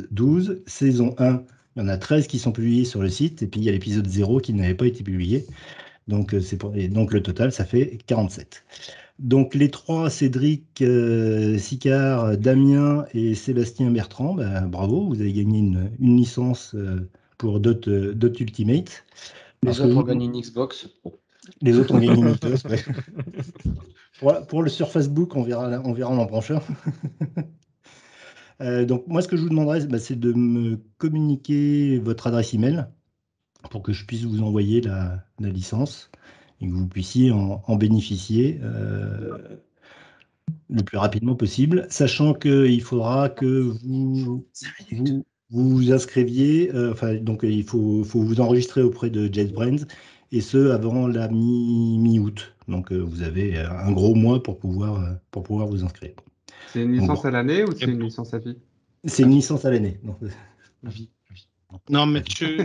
12, saison 1, il y en a 13 qui sont publiés sur le site, et puis il y a l'épisode 0 qui n'avait pas été publié. Donc, et donc le total, ça fait 47. Donc les 3, Cédric Sicard, Damien et Sébastien Bertrand, bah, bravo, vous avez gagné une licence pour Dot Ultimate. Les autres ont gagné une Xbox. Les autres ont gagné une Xbox, ouais. Pour le sur Facebook, on verra l'an prochain. Donc moi, ce que je vous demanderais, c'est de me communiquer votre adresse email pour que je puisse vous envoyer la licence et que vous puissiez en bénéficier le plus rapidement possible, sachant qu'il faudra que vous inscriviez, donc il faut vous enregistrer auprès de JetBrains, et ce avant la mi-août. Donc vous avez un gros mois pour pouvoir vous inscrire. C'est une licence à l'année ou c'est une licence à vie? C'est une licence à l'année. À vie. Non, mais tu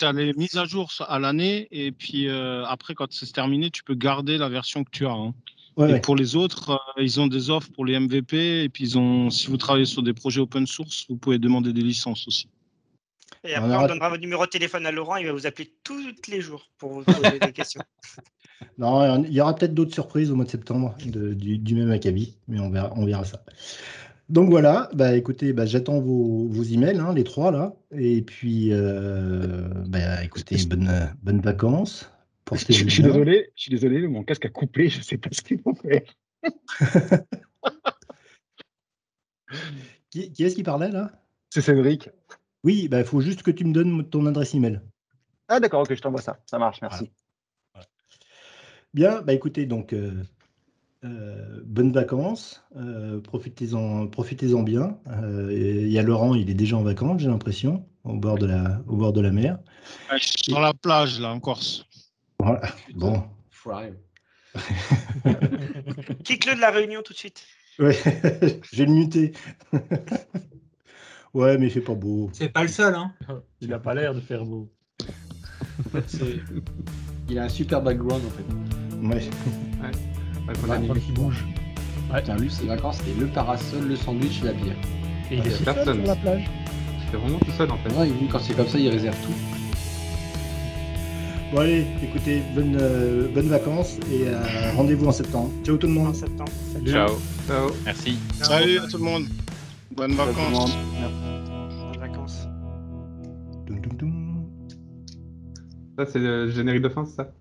as les mises à jour à l'année, et puis après, quand c'est terminé, tu peux garder la version que tu as. Hein. Ouais, et ouais. pour les autres, ils ont des offres pour les MVP, et puis si vous travaillez sur des projets open source, vous pouvez demander des licences aussi. Et après, on donnera votre numéro de téléphone à Laurent, il va vous appeler tous les jours pour vous poser des questions. Non, il y aura peut-être d'autres surprises au mois de septembre du même acabit, mais on verra ça. Donc voilà, bah écoutez, j'attends vos emails, hein, les 3 là, et puis écoutez, bonnes vacances. Je suis désolé, mon casque a coupé, je ne sais pas ce qu'il faut faire. Qui est-ce qui parlait là? C'est Cédric. Oui, il faut juste que tu me donnes ton adresse email. Ah d'accord, ok, je t'envoie ça. Ça marche, merci. Voilà. Bien, écoutez, donc bonnes vacances, profitez-en bien. Il y a Laurent, il est déjà en vacances, j'ai l'impression, au bord de la mer. Je suis sur la plage, là, en Corse. Voilà. Bon. Kick-le de la réunion tout de suite. Ouais, je vais le muter. Ouais, mais il fait pas beau. C'est pas le seul, hein. Il n'a pas l'air de faire beau. Il a un super background, en fait. Ouais. Qui bouge. Putain, lui, ses vacances, c'était le parasol, le sandwich et la bière. Et il est tout seul sur la plage. C'est vraiment tout seul, en fait. Ouais, lui, quand c'est comme ça, il réserve tout. Bon allez, écoutez, bonnes vacances et rendez-vous en septembre. Ciao tout le monde. En septembre. Ciao. Ciao. Merci. Salut à tout le monde. Bonnes vacances. Bonnes vacances. Toum, toum, toum. Ça, c'est le générique de fin, c'est ça?